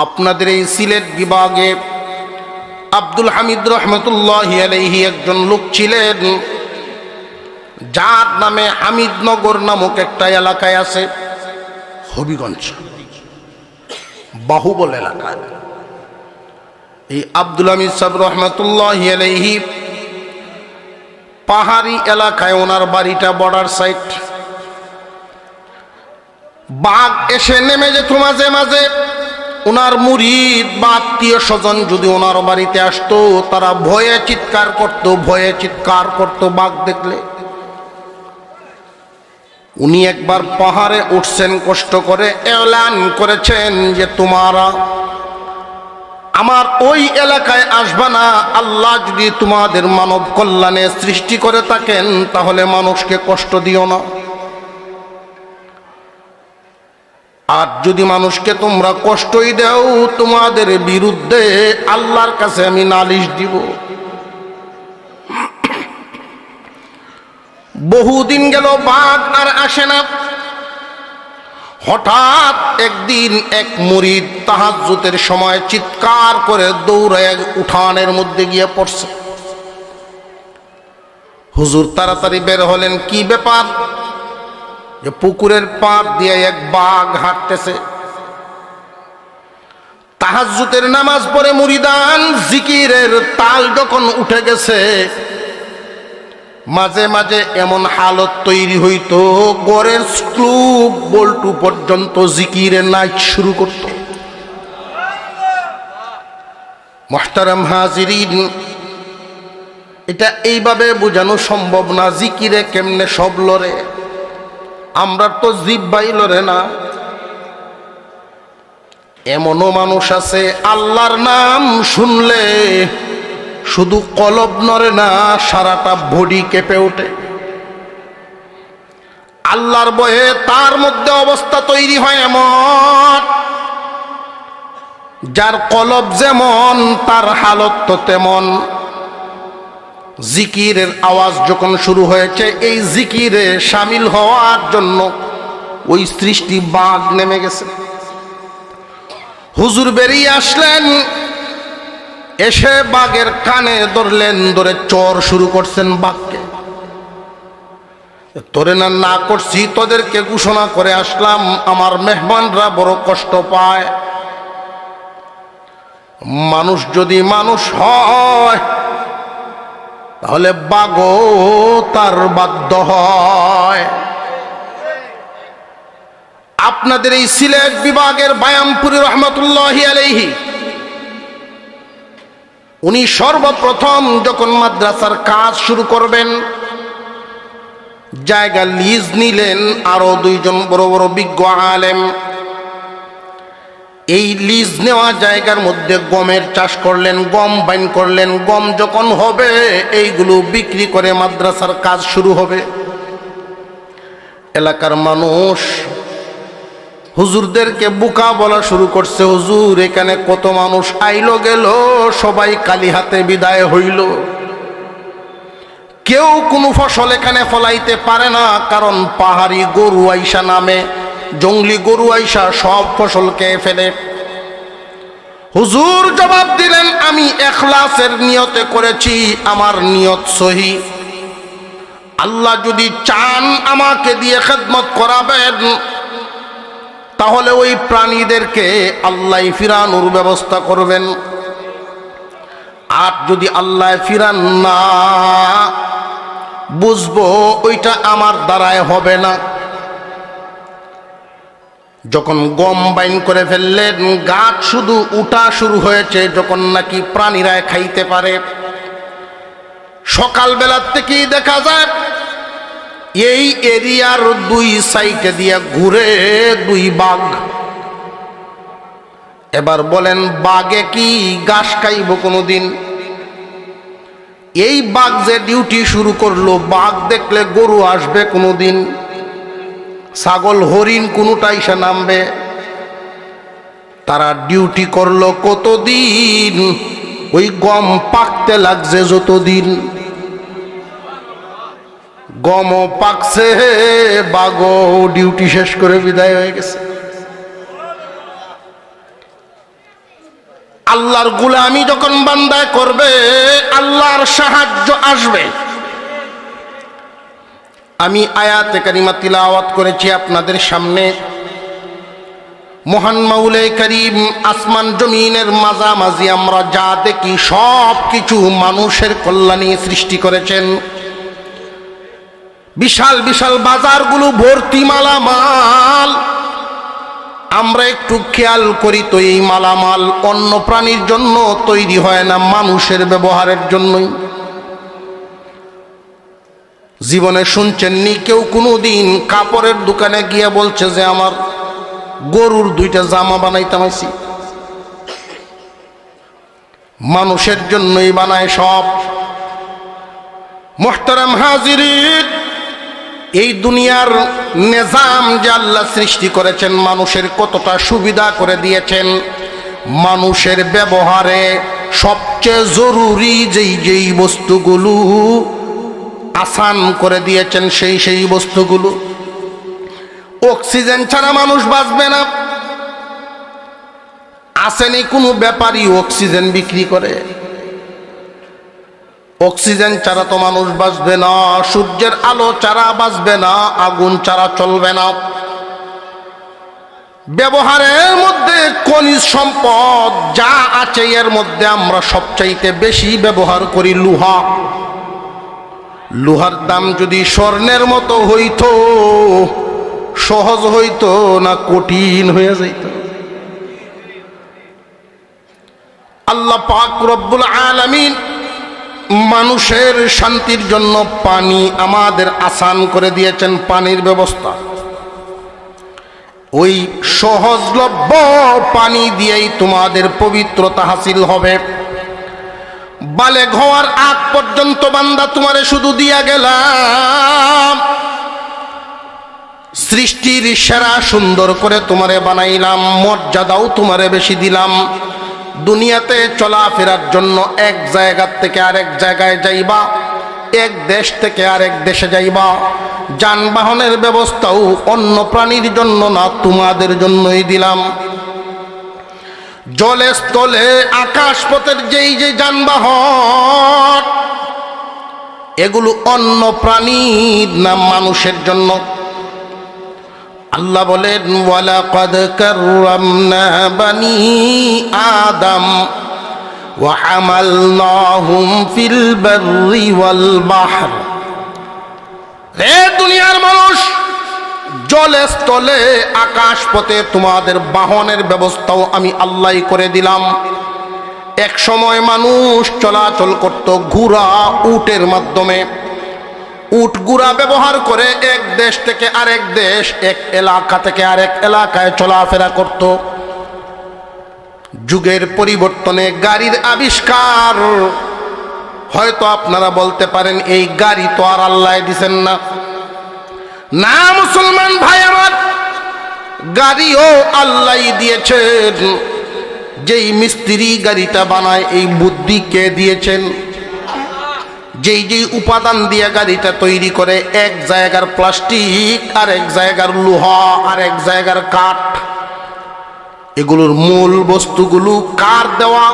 আপনাদের এই সিলেট বিভাগে আব্দুল হামিদ রহমতুল্লাহি আলাইহি একজন লোক ছিলেন, যার নামে হামিদনগর নামক একটা এলাকায় আছে, হবিগঞ্জ বাহুবল এলাকায়। এই আব্দুল হামিদ সাহেব রহমতুল্লাহি আলাইহি পাহাড়ি এলাকায়, ওনার বাড়িটা বর্ডার সাইড। বাঘ এসে নেমে যেত মাঝে মাঝে। ওনার মুরিদ বা আত্মীয় স্বজন যদি ওনার বাড়িতে আসতো, তারা ভয়ে চিৎকার করতো বাঘ দেখলে। উনি একবার পাহাড়ে উঠছেন, কষ্ট করে এলান করেছেন যে তোমরা আমার ওই এলাকায় আসবা না। আল্লাহ যদি তোমাদের মানব কল্যাণে সৃষ্টি করে থাকেন, তাহলে মানুষকে কষ্ট দিও না। আর যদি মানুষকে তোমরা কষ্টই দাও, তোমাদের বিরুদ্ধে আল্লাহর কাছে আমি নালিশ দিব। বহুদিন গেল, বাঘ আর আসে না। হঠাৎ একদিন এক মুরিদ তাহাজ্জুদের সময় চিৎকার করে দৌড়ায় উঠানের মধ্যে গিয়ে পড়ছে। হুজুর তাড়াতাড়ি বের হলেন, কি ব্যাপার? যে পুকুরের পাড় দিয়ে এক বাঘ হাঁটতেছে। তাহাজ্জুদের নামাজ পড়ে মুরিদান জিকিরের তাল যখন উঠে গেছে, মাঝে মাঝে এমন হালত তৈরি হইতো, গড়ের স্ক্রু বল্টু পর্যন্ত জিকিরের নাচ শুরু করত। মুহতারাম হাজিরিন, এটা এইভাবে বোঝানো সম্ভব না জিকিরে কেমনে সব লড়ে। আমরা তো জিহ্বাই লড়ে না। এমনও মানুষ আছে আল্লাহর নাম শুনলে শুধু কলব নড়ে না, সারাটা বডি কেঁপে ওঠে। আল্লাহর ভয়ে তার মধ্যে অবস্থা তৈরি হয় এমন, যার কলব যেমন তার হালত তো তেমন। জিকিরের আওয়াজ যখন শুরু হয়েছে, এই জিকিরে শামিল হওয়ার জন্য ওই সৃষ্টি বাঘ নেমে গেছে। হুজুর বেরিয়ে আসলেন, এসে বাঘের কানে ধরলেন, ধরে চর শুরু করছেন বাঘকে। তোরে না করছি, তোদেরকে ঘোষণা করে আসলাম, আমার মেহমানরা বড় কষ্ট পায়। মানুষ যদি মানুষ হয়, তাহলে বাঘও তার বাধ্য হয়। আপনাদের এই সিলেট বিভাগের বায়ামপুরি রহমতুল্লাহি আলাইহি, উনি সর্বপ্রথম যখন মাদ্রাসার কাজ শুরু করবেন, জায়গা লিজ নিলেন আরো দুইজন বড় বড় বিজ্ঞ আলেম। এই লিজ নেওয়া জায়গার মধ্যে গমের চাষ করলেন, গম বাইন করলেন। গম যখন হবে, এইগুলো বিক্রি করে মাদ্রাসার কাজ শুরু হবে। এলাকার মানুষ হুজুরদেরকে বোকা বলা শুরু করছে, হুজুর এখানে কত মানুষ আইলো গেল, সবাই কালি হাতে বিদায় হইল। কেউ কোনো ফসল এখানে ফলাইতে পারে না, কারণ পাহাড়ি গরু আইসা নামে, জঙ্গলি গরু আইসা সব ফসল খেয়ে ফেলে। হুজুর জবাব দিলেন, আমি ইখলাসের নিয়তে করেছি, আমার নিয়ত সহি। আল্লাহ যদি চান আমাকে দিয়ে খেদমত করাবেন, তাহলে ওই প্রাণীদেরকে আল্লাহ ফিরানোর ব্যবস্থা করবেন। আর যদি আল্লাহ ফিরান না, বুঝবো ওইটা আমার দ্বারায় হবে না। যখন গম বাইন করে ফেললেন, গাছ শুধু উঠা শুরু হয়েছে, যখন নাকি প্রাণীরা খাইতে পারে। সকালবেলার থেকেই দেখা যায় এই এরিয়ার দুই সাইডে দিয়ে ঘুরে দুই বাঘ। এবার বলেন, বাঘে কি ঘাস খাইব কোনোদিন? এই বাঘ যে ডিউটি শুরু করলো, বাঘ দেখলে গরু আসবে কোনোদিন? ছাগল হরিণ কোনোটাই সে নামবে? তারা ডিউটি করলো কতদিন? ওই গম পাকতে লাগছে যতদিন, গমও পাকছে, বাঘও ডিউটি শেষ করে বিদায় হয়ে গেছে। আল্লাহর গোলামি যখন বান্দায় করবে আল্লাহর সাহায্য আসবে। আমি আয়াতে কারিমা তিলাওয়াত করেছি আপনাদের সামনে। মহান মাওলাই করিম আসমান জমিনের মাঝামাঝি আমরা যা দেখি সব কিছু মানুষের কল্যাণে সৃষ্টি করেছেন। বিশাল বিশাল বাজারগুলো ভর্তি মালামাল। আমরা একটু খেয়াল করি তো এই মালামাল অন্য প্রাণীর জন্য তৈরি হয় না, মানুষের ব্যবহারের জন্যই। জীবনে শুনছেননি কেউ কোনোদিন কাপড়ের দোকানে গিয়ে বলছে যে আমার গরুর 2টা জামা বানাইতাম আইছি? মানুষের জন্যই বানায় সব। মুহতারাম হাজিরিন, এই দুনিয়ার নিজাম যে আল্লাহ সৃষ্টি করেছেন, মানুষের কতটা সুবিধা করে দিয়েছেন। মানুষের ব্যবহারে সবচেয়ে জরুরি যেই বস্তুগুলো আসান করে দিয়েছেন সেই বস্তুগুলো। অক্সিজেন ছাড়া মানুষ বাঁচবে না। আসেনি কোনো ব্যাপারী অক্সিজেন বিক্রি করে? অক্সিজেন ছাড়া তো মানুষ বাঁচবে না, সূর্যের আলো ছাড়া বাঁচবে না, আগুন ছাড়া চলবে না। ব্যবহারের মধ্যে খনিজ সম্পদ যা আছে এর মধ্যে আমরা সবচাইতে বেশি ব্যবহার করি লোহা। লোহার দাম যদি স্বর্ণের মতো হইতো, সহজ হইতো না কঠিন হয়ে যাইত? আল্লাহ পাক রব্বুল আলামিন মানুষের শান্তির জন্য পানি আমাদের আসান করে দিয়েছেন, পানির ব্যবস্থা। ওই সহজলভ্য পানি দিয়েই তোমাদের পবিত্রতা হাসিল হবে। বালেগ হওয়ার আগ পর্যন্ত বান্দা তোমারে শুধু দিয়া গেলাম, সৃষ্টির সেরা সুন্দর করে তোমারে বানাইলাম, মর্যাদাও তোমারে বেশি দিলাম। দুনিয়াতে চলাফেরার জন্য এক জায়গা থেকে আরেক জায়গায় যাইবা, এক দেশ থেকে আরেক দেশে যাইবা। যানবাহনের ব্যবস্থাও অন্য প্রাণীর জন্য না, তোমাদের জন্যই দিলাম। জলে স্থলে আকাশ পথের যেই যানবাহন, এগুলো অন্য প্রাণীর না, মানুষের জন্য। আল্লাহ বলেন ওয়ালাকাদ কাররামনা বানি আদম ওয়া হামালনাহুম ফিল বাররি ওয়াল বাহর। হে দুনিয়ার মানুষ, জলে স্থলে আকাশ পথে তোমাদের বাহনের ব্যবস্থাও আমি আল্লাহই করে দিলাম। এক সময় মানুষ চলাচল করত ঘোড়া উটের মাধ্যমে। উট গুড়া ব্যবহার করে এক দেশ থেকে আরেক দেশ, এক এলাকা থেকে আরেক এলাকায় চলাফেরা করত। যুগের পরিবর্তনে গাড়ির আবিষ্কার। হয়তো আপনারা বলতে পারেন এই গাড়ি তো আর আল্লাহ দিছেন না। না মুসলমান ভাই আমার, গাড়িও আল্লাহ দিয়েছেন। যেই মিস্ত্রি গাড়িটা বানায় এই বুদ্ধি কে দিয়েছেন? যেই উপাদান দিয়ে গাড়িটা তৈরি করে, এক জায়গার প্লাস্টিক আর এক জায়গার লোহা আর এক জায়গার কাঠ, এগুলোর মূল বস্তুগুলো কার দেওয়া?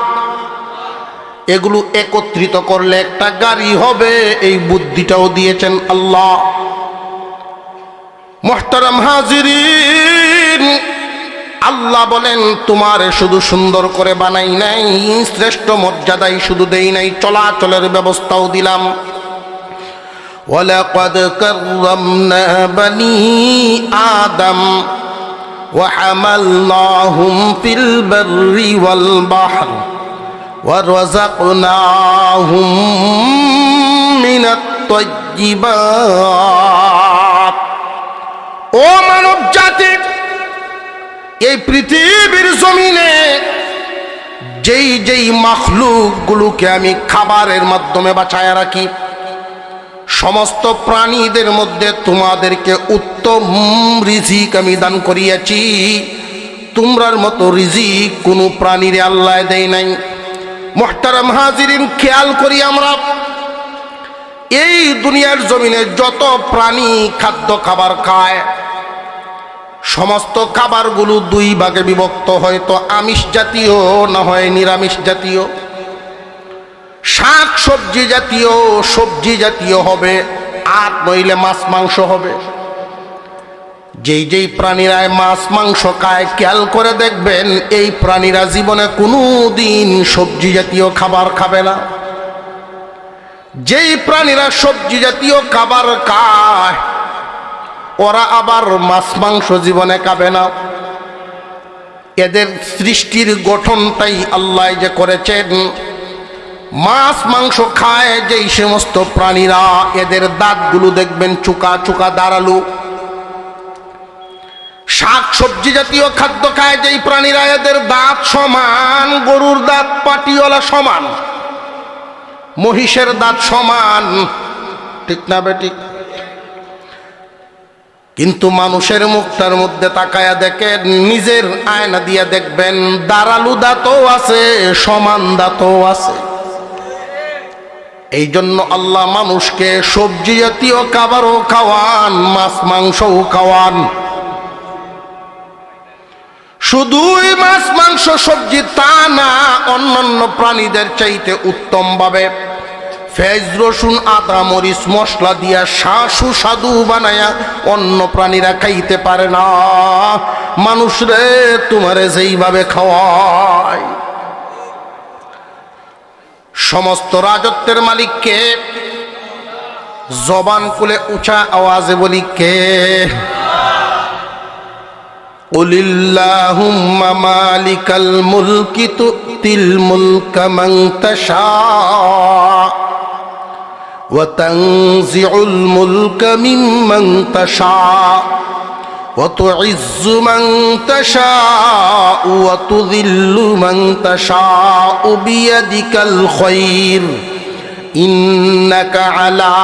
এগুলো একত্রিত করলে একটা গাড়ি হবে, এই বুদ্ধিটাও দিয়েছেন আল্লাহ। মুহতারাম হাজিরিন, আল্লাহ বলেন তোমারে শুধু সুন্দর করে বানাই নাই, শ্রেষ্ঠ মর্যাদাই শুধু দেই নাই, চলাচলের ব্যবস্থাও দিলাম। ওয়ালাকাদ কাররামনা বানি আদম ওয়া হামালনাহুম ফিল বাররি ওয়াল বাহর ওয়া রাযাকনাহুম মিনাত তাইয়্যিবাত। ও মানব জাতি, এই পৃথিবীর জমিনে যেই মাখলুকগুলোকে আমি খাবারের মাধ্যমে বাঁচায় রাখি, সমস্ত প্রাণীদের মধ্যে তোমাদেরকে উত্তম রিজিক আমি দান করিয়াছি। তোমরার মতো রিজিক কোনো প্রাণীর আল্লাহ দেয় নাই। মুহতারাম হাজিরিন, খেয়াল করি আমরা এই দুনিয়ার জমিনে যত প্রাণী খাদ্য খাবার খায়, সমস্ত খাবারগুলো দুই ভাগে বিভক্ত, হয়তো আমিষ জাতীয় না হয় নিরামিষ জাতীয়। শাক সবজি জাতীয়, সবজি জাতীয় হবে, আর নইলে মাছ মাংস হবে। যেই যেই প্রাণীরা মাছ মাংস খায়, খেয়াল করে দেখবেন এই প্রাণীরা জীবনে কোনো দিন সবজি জাতীয় খাবার খাবে না। যেই প্রাণীরা সবজি জাতীয় খাবার খায়, ওরা আবার মাছ মাংস জীবনে খাবে না। এদের সৃষ্টির গঠনটাই আল্লাহ যে করেছেন, মাছ মাংস খায় যেই সমস্ত প্রাণীরা, এদের দাঁতগুলো দেখবেন চুকা চুকা দাঁড়ালো। শাক সবজি জাতীয় খাদ্য খায় যেই প্রাণীরা, এদের দাঁত সমান, গরুর দাঁত পাটিওয়ালা সমান, মহিষের দাঁত সমান, ঠিক না বেঠিক? কিন্তু মানুষের মুখটার মধ্যে তাকায়া দেখেন, নিজের আয়না দিয়ে দেখবেন দাঁড়ালু দাঁতও আছে, সমান দাঁতও আছে। এই জন্য আল্লাহ মানুষকে সবজি জাতীয় খাবারও খাওয়ান, মাছ মাংসও খাওয়ান। শুধুই মাছ মাংস সবজি তা না, অন্যান্য প্রাণীদের চাইতে উত্তম ভাবে পেঁয়াজ রসুন আদা মরিচ মশলা দিয়া সুস্বাদু বানায়া অন্য প্রাণীরা খাইতে পারে না। মানুষ রে, তোমারে যেইভাবে খাওয়ায়। সমস্ত রাজত্বের মালিক কে? জবান খুলে উঁচা আওয়াজে বলি কে? কুলিল্লাহুম্মা মালিকাল মুলকি তুতিল মুলকা মান তাশা ওয়া তানজিউল মুলকা মিম্মান তাশা ওয়া তুইজ্জু মান তাশা ওয়া তুযিল্লু মান তাশা বিয়াদিকাল খায়র ইন্নাকা আলা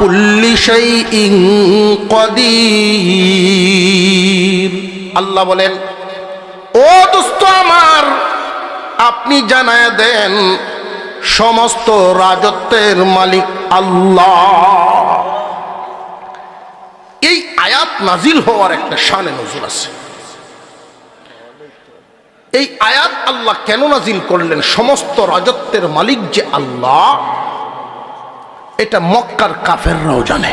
কুল্লি শাইইন কাদির। আল্লাহ বলেন, ও দোস্ত আমার, আপনি জানায় দেন সমস্ত রাজত্বের মালিক আল্লাহ। এই আয়াত নাজিল হওয়ার একটা শানে নজুল আছে। এই আয়াত আল্লাহ কেন নাজিল করলেন? সমস্ত রাজত্বের মালিক যে আল্লাহ, এটা মক্কার কাফেররাও জানে,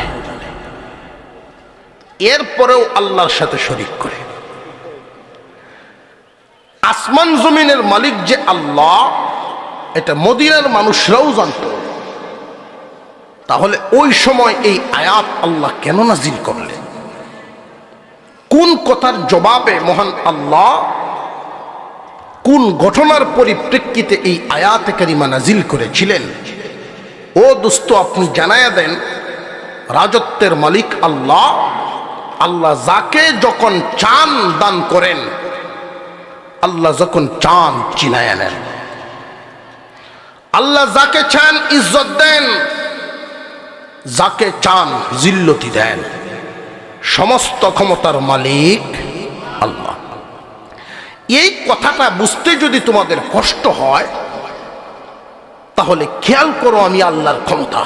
এরপরেও আল্লাহর সাথে শরীক করে। আসমান জমিনের মালিক যে আল্লাহ, এটা মদিনার মানুষরাও জানত। তাহলে ওই সময় এই আয়াত আল্লাহ কেন নাজিল করলেন? কোন কথার জবাবে মহান আল্লাহ কোন ঘটনার পরিপ্রেক্ষিতে এই আয়াতে কারিমা নাজিল করেছিলেন? ও দোস্ত, আপনি জানায়া দেন রাজত্বের মালিক আল্লাহ। আল্লাহ যাকে যখন চান দান করেন, আল্লাহ যখন চান চিনায়া নেন। আল্লাহ যাকে চান ইজ্জত দেন, যাকে চান জিল্লতি দেন। সমস্ত ক্ষমতার মালিক আল্লাহ। এই কথাটা বুঝতে যদি তোমাদের কষ্ট হয়, তাহলে খেয়াল করো আমি আল্লাহর ক্ষমতা।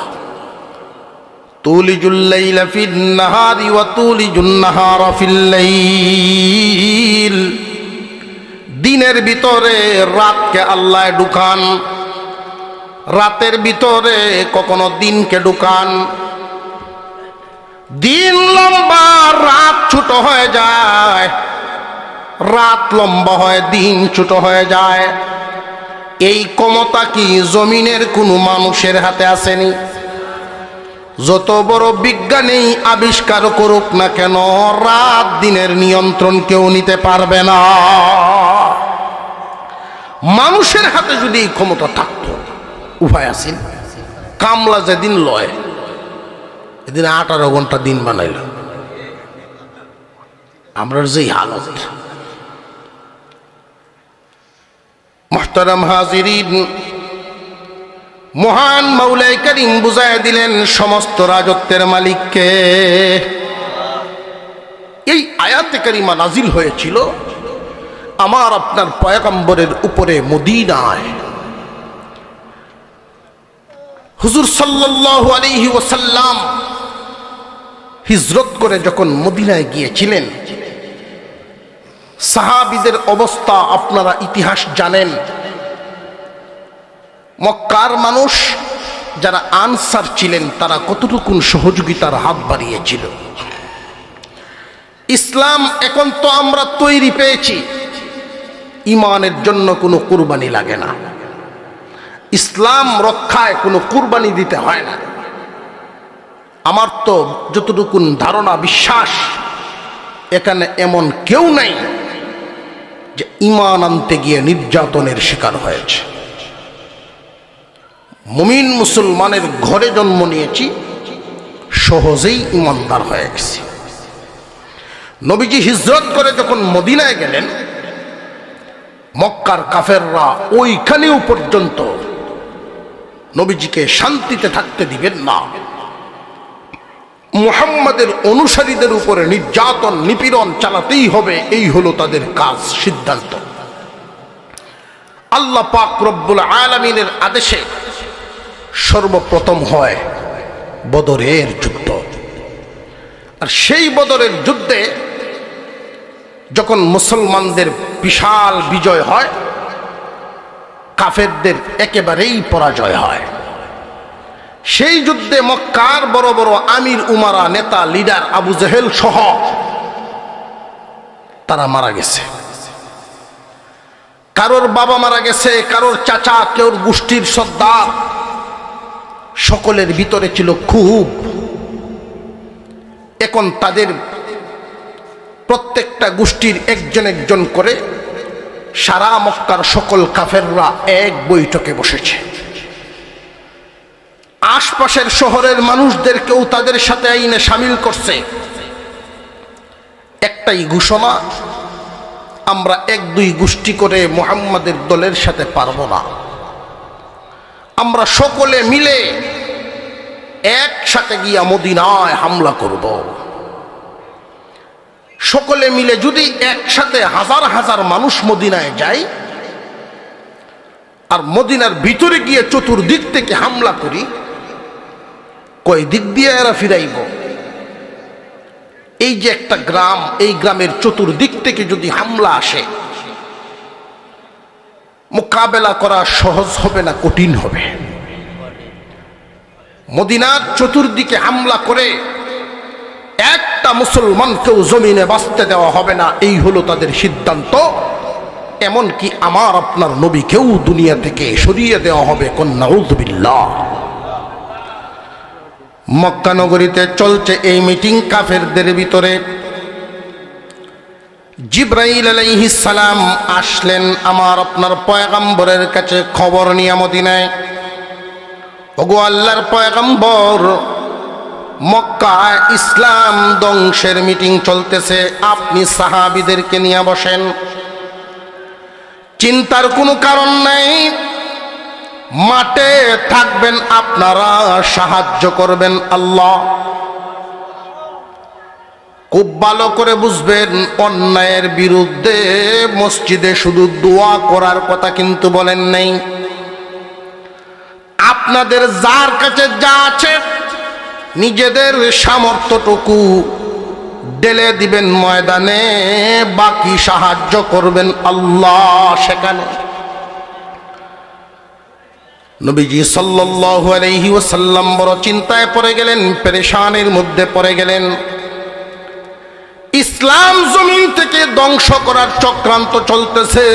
তুলিজুল লাইলা ফিন নাহারি ওয়া তুলিজুন নাহারা ফিল লাইল। দিনের ভিতরে রাতকে আল্লাহ ঢুকান, রাতের ভিতরে কখনো দিনকে ঢুকান। দিন লম্বা, রাত ছোট হয়ে যায়, রাত লম্বা হয়, দিন ছোট হয়ে যায়। এই ক্ষমতা কি জমিনের কোনো মানুষের হাতে আসেনি? যত বড় বিজ্ঞানী আবিষ্কার করুক না কেন, রাত দিনের নিয়ন্ত্রণ কেউ নিতে পারবে না। মানুষের হাতে যদি এই ক্ষমতা থাকতো, উপায় আছে। কামলা যেদিন লয়, এদিন 18 ঘন্টা দিন বানাইল। আমরা যেই হালত। মুহতারাম হাজিরিন, মহান মাওলাই করিম বুঝায় দিলেন সমস্ত রাজত্বের মালিককে। এই আয়াতে কারিমা নাজিল হয়েছিল আমার আপনার পয়গম্বরের উপরে মদিনায়। হুজুর সাল্লাল্লাহু আলাইহি ওয়াসাল্লাম হিজরত করে যখন মদিনায় গিয়েছিলেন, সাহাবীদের অবস্থা আপনারা ইতিহাস জানেন। মক্কার মানুষ যারা আনসার ছিলেন তারা কতটুকু সহযোগিতার হাত বাড়িয়েছিল। ইসলাম এখন তো আমরা তৈরি পেয়েছি, ঈমানের জন্য কোনো কুরবানি লাগে না, ইসলাম রক্ষায় কোনো কুরবানি দিতে হয় না। আমার তো যতটুকু ধারণা বিশ্বাস, এখানে এমন কেউ নাই যে ঈমান আনতে গিয়ে নির্যাতনের শিকার হয়েছে। মুমিন মুসলমানের ঘরে জন্ম নিয়েছি, সহজেই ঈমানদার হয়ে গেছি। নবীজি হিজরত করে যখন মদিনায় গেলেন, মক্কার কাফেররা ওইখানেও পর্যন্ত নবীজিকে শান্তিতে থাকতে দিবেন না। মুহাম্মাদের অনুসারীদের উপরে নির্যাতন নিপীড়ন চালাতেই হবে, এই হলো তাদের কাজ, সিদ্ধান্ত। আল্লাহ পাক রব্বুল আলামিনের আদেশে সর্বপ্রথম হয় বদরের যুদ্ধ। আর সেই বদরের যুদ্ধে যখন মুসলমানদের বিশাল বিজয় হয়, কাফেরদের একেবারেই পরাজয় হয়। সেই যুদ্ধে মক্কার বড় বড় আমির উমারা, নেতা, লিডার আবু জেহেল সহ তারা মারা গেছে। কারোর বাবা মারা গেছে, কারোর চাচা, কেউর গোষ্ঠীর সর্দার। সকলের ভিতরে ছিল খুব। এখন তাদের প্রত্যেকটা গোষ্ঠীর একজন একজন করে সারা মক্কার সকল কাফেররা এক বৈঠকে বসেছে। আশপাশের শহরের মানুষদেরকেও তাদের সাথে আইনে শামিল করছে। একটাই ঘোষণা, আমরা এক দুই গোষ্ঠী করে মুহাম্মাদের দলের সাথে পারবো না, আমরা সকলে মিলে একসাথে গিয়া মদিনায় হামলা করব। সকলে মিলে যদি একসাথে হাজার হাজার মানুষ মদিনায় যায় আর মদিনার ভিতরে গিয়ে চতুর্দিক থেকে হামলা করি, কয় দিক দিয়ে এরা ফিরাইব? এই যে একটা গ্রাম, এই গ্রামের চতুর্দিক থেকে যদি হামলা আসে, মোকাবেলা করা সহজ হবে না কঠিন হবে? মদিনার চতুর্দিকে হামলা করে একটা মুসলমানকেও জমিনে বাঁচতে দেওয়া হবে না, এই হলো তাদের সিদ্ধান্ত। এমনকি আমার আপনার নবীকেও দুনিয়া থেকে সরিয়ে দেওয়া হবে। নাউযুবিল্লাহ। মক্কা নগরীতে চলছে এই মিটিং কাফেরদের ভিতরে। জিবরাইল আলাইহিস সালাম আসলেন আমার আপনার পয়গম্বরের কাছে খবর নিয়ে মদিনায়। ওগো আল্লাহর পয়গম্বর, মক্কায় ইসলাম ধ্বংসের মিটিং চলতেছে, আপনি সাহাবীদেরকে নিয়ে বসেন, চিন্তার কোনো কারণ নাই, মাঠে থাকবেন আপনারা, সাহায্য করবেন আল্লাহ। খুব ভালো করে বুঝবেন, অন্যায়ের বিরুদ্ধে মসজিদে শুধু দোয়া করার কথা কিন্তু বলেন নাই। আপনাদের যার কাছে যা আছে নিজেদের সামর্থ্যটুকু ঢেলে দিবেন ময়দানে, বাকি সাহায্য করবেন আল্লাহ সেখানে। নবীজি সাল্লাল্লাহু আলাইহি ওয়াসাল্লাম বড় চিন্তায় পড়ে গেলেন, পেরেশানির মধ্যে পড়ে গেলেন। ইসলাম জমিন থেকে ধ্বংস করার চক্রান্ত চলতেছে,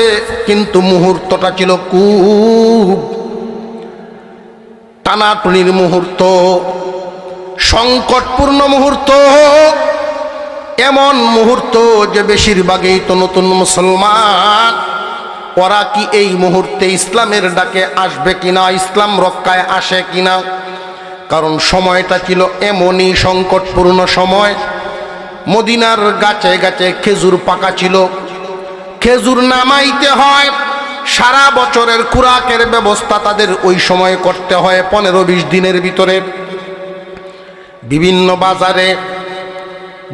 কিন্তু মুহূর্তটা ছিল খুব টানাটুনির মুহূর্ত, সংকটপূর্ণ মুহূর্ত, এমন মুহূর্ত যে বেশিরভাগই তো নতুন মুসলমান। ওরা কি এই মুহূর্তে ইসলামের ডাকে আসবে কিনা, ইসলাম রক্ষায় আসে কিনা? কারণ সময়টা ছিল এমনই সংকটপূর্ণ সময়। মদিনার গাছে গাছে খেজুর পাকা ছিল, খেজুর নামাইতে হয়, সারা বছরের খুরাকের ব্যবস্থা তাদের ওই সময় করতে হয় 15-20 দিনের ভিতরে। বিভিন্ন বাজারে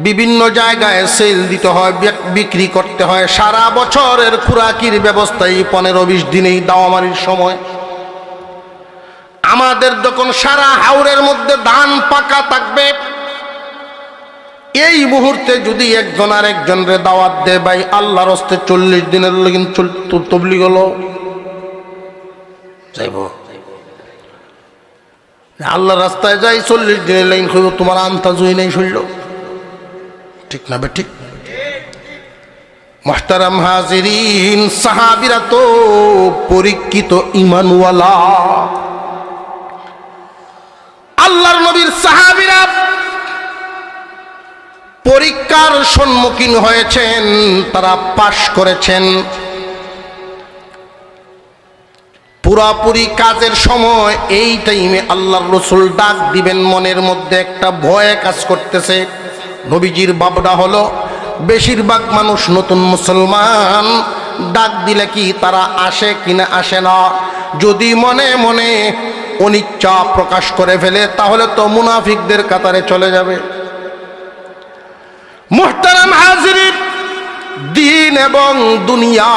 বিভিন্ন জায়গায় সেল দিতে হয়, বিক্রি করতে হয়। সারা বছরের খুরাকির ব্যবস্থা এই 15-20 দিনেই দাওয়ামারির সময়। আমাদের যখন সারা হাওরের মধ্যে ধান পাকা থাকবে, এই মুহূর্তে যদি একজন আর একজনের দাওয়াত দেয়, ভাই আল্লাহর হস্তে 40 দিনের লগিন তবলিগ হলো, যাইব আল্লাহ রাস্তায় যাই 40 দিনের লাইন হইব, তোমার আন্তাজ হই নাই শৈল, ঠিক না বে ঠিক? মুহতারাম হাজিরিন, সাহাবীরা তো পরীক্ষিত ঈমানওয়ালা। আল্লাহর নবীর সাহাবীরা পরীক্ষার সম্মুখীন হয়েছেন, তারা পাশ করেছেন। পুরাপুরি কাজের সময় এই টাইমে আল্লাহর রাসূল ডাক দিবেন, মনের মধ্যে একটা ভয় কাজ করতেছে। নবীজির ভাবনা হলো বেশিরভাগ মানুষ নতুন মুসলমান, ডাক দিলে কি তারা আসে কিনা আসে না। যদি মনে মনে অনিচ্ছা প্রকাশ করে ফেলে তাহলে তো মুনাফিকদের কাতারে চলে যাবে। মুহতারাম হাজিরিন, দিন এবং দুনিয়া,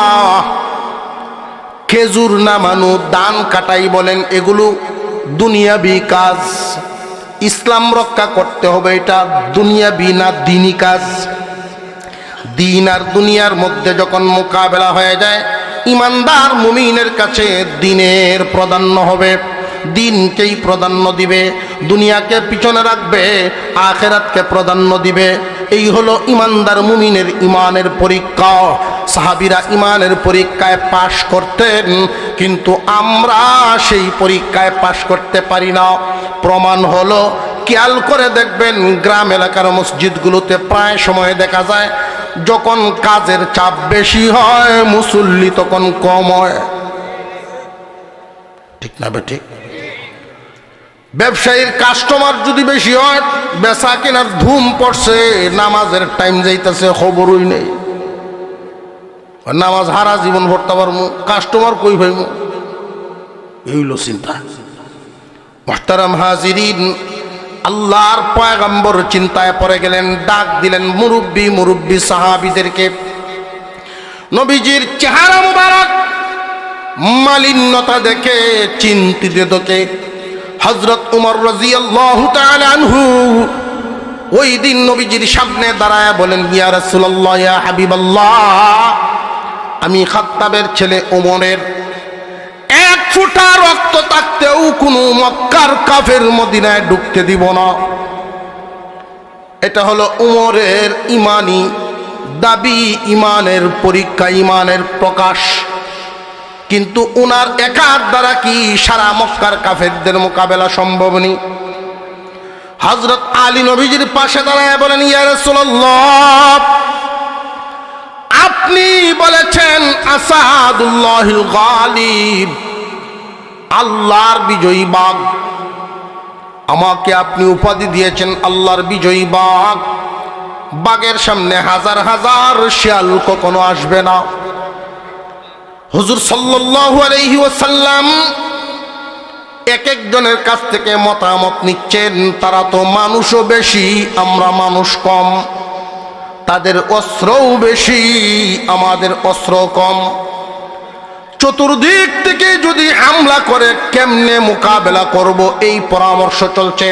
খেজুর নামানো, দান কাটাই বলেন, এগুলো দুনিয়াবি কাজ। ইসলাম রক্ষা করতে হবে, এটা দুনিয়াবি না দিনী কাজ। দিন আর দুনিয়ার মধ্যে যখন মোকাবেলা হয়ে যায়, ইমানদার মুমিনের কাছে দিনের প্রাধান্য হবে, দিনকেই প্রাধান্য দিবে, দুনিয়াকে পিছনে রাখবে, আখিরাতকে প্রাধান্য দিবে। এই হলো ইমানদার মুমিনের ইমানের পরীক্ষা। সাহাবীরা ইমানের পরীক্ষায় পাশ করতেন, কিন্তু আমরা সেই পরীক্ষায় পাশ করতে পারি না। প্রমাণ হলো, খেয়াল করে দেখবেন গ্রাম এলাকার মসজিদগুলোতে প্রায় সময় দেখা যায় যখন কাজের চাপ বেশি হয় মুসল্লি তখন কম হয়, ঠিক না বে ঠিক? ব্যবসায়ীর কাস্টমার যদি বেশি হয়, বেচা কেনার ধুম পড়ছে, নামাজের টাইম যাইতেছে খবরই নেই। নামাজ হারা জীবন ভরতে পারবো, কাস্টমার কই ভাইব, এই হলো চিন্তা। মুহতারাম হাজিরিন, আল্লাহর পয়গম্বর চিন্তায় পড়ে গেলেন, ডাক দিলেন মুরব্বী সাহাবীদেরকে। নবীজির চেহারা মুবারক মালিন্যতা দেখে চিন্তিত দেখে হযরত উমর রাদিয়াল্লাহু তাআলা আনহু ওই দিন নবীজির সামনে দাঁড়ায় বলেন, ইয়া রাসূলুল্লাহ, ইয়া হাবিবাল্লাহ, আমি খাত্তাবের ছেলে ওমরের এক ফোঁটা রক্ত থাকতেও কোনো মক্কার কাফের মদিনায় ঢুকতে দিব না। এটা হলো উমরের ইমানি দাবি, ইমানের পরীক্ষা, ইমানের প্রকাশ। কিন্তু উনার একার দ্বারা কি সারা মক্কার কাফেরদের মোকাবেলা সম্ভব নেই? হযরত আলী নবীজির পাশে দাঁড়ায় বলেন, ইয়া রাসূলুল্লাহ, আপনি বলেছেন আসাদুল্লাহিল গালিব, আল্লাহর বিজয়ী বাঘ। আমাকে আপনি উপাধি দিয়েছেন আল্লাহর বিজয়ী বাঘ। বাঘের সামনে হাজার হাজার শিয়াল কখনো আসবে না। হুজুর সাল্লাল্লাহু আলাইহি ওয়াসাল্লাম এক একজনের কাছ থেকে মতামত নিচ্ছেন। তারা তো মানুষও বেশি, আমরা মানুষ কম, তাদের অস্ত্রও বেশি, আমাদের অস্ত্র কম। চতুর্দিক থেকে যদি হামলা করে কেমনে মোকাবেলা করব, এই পরামর্শ চলছে।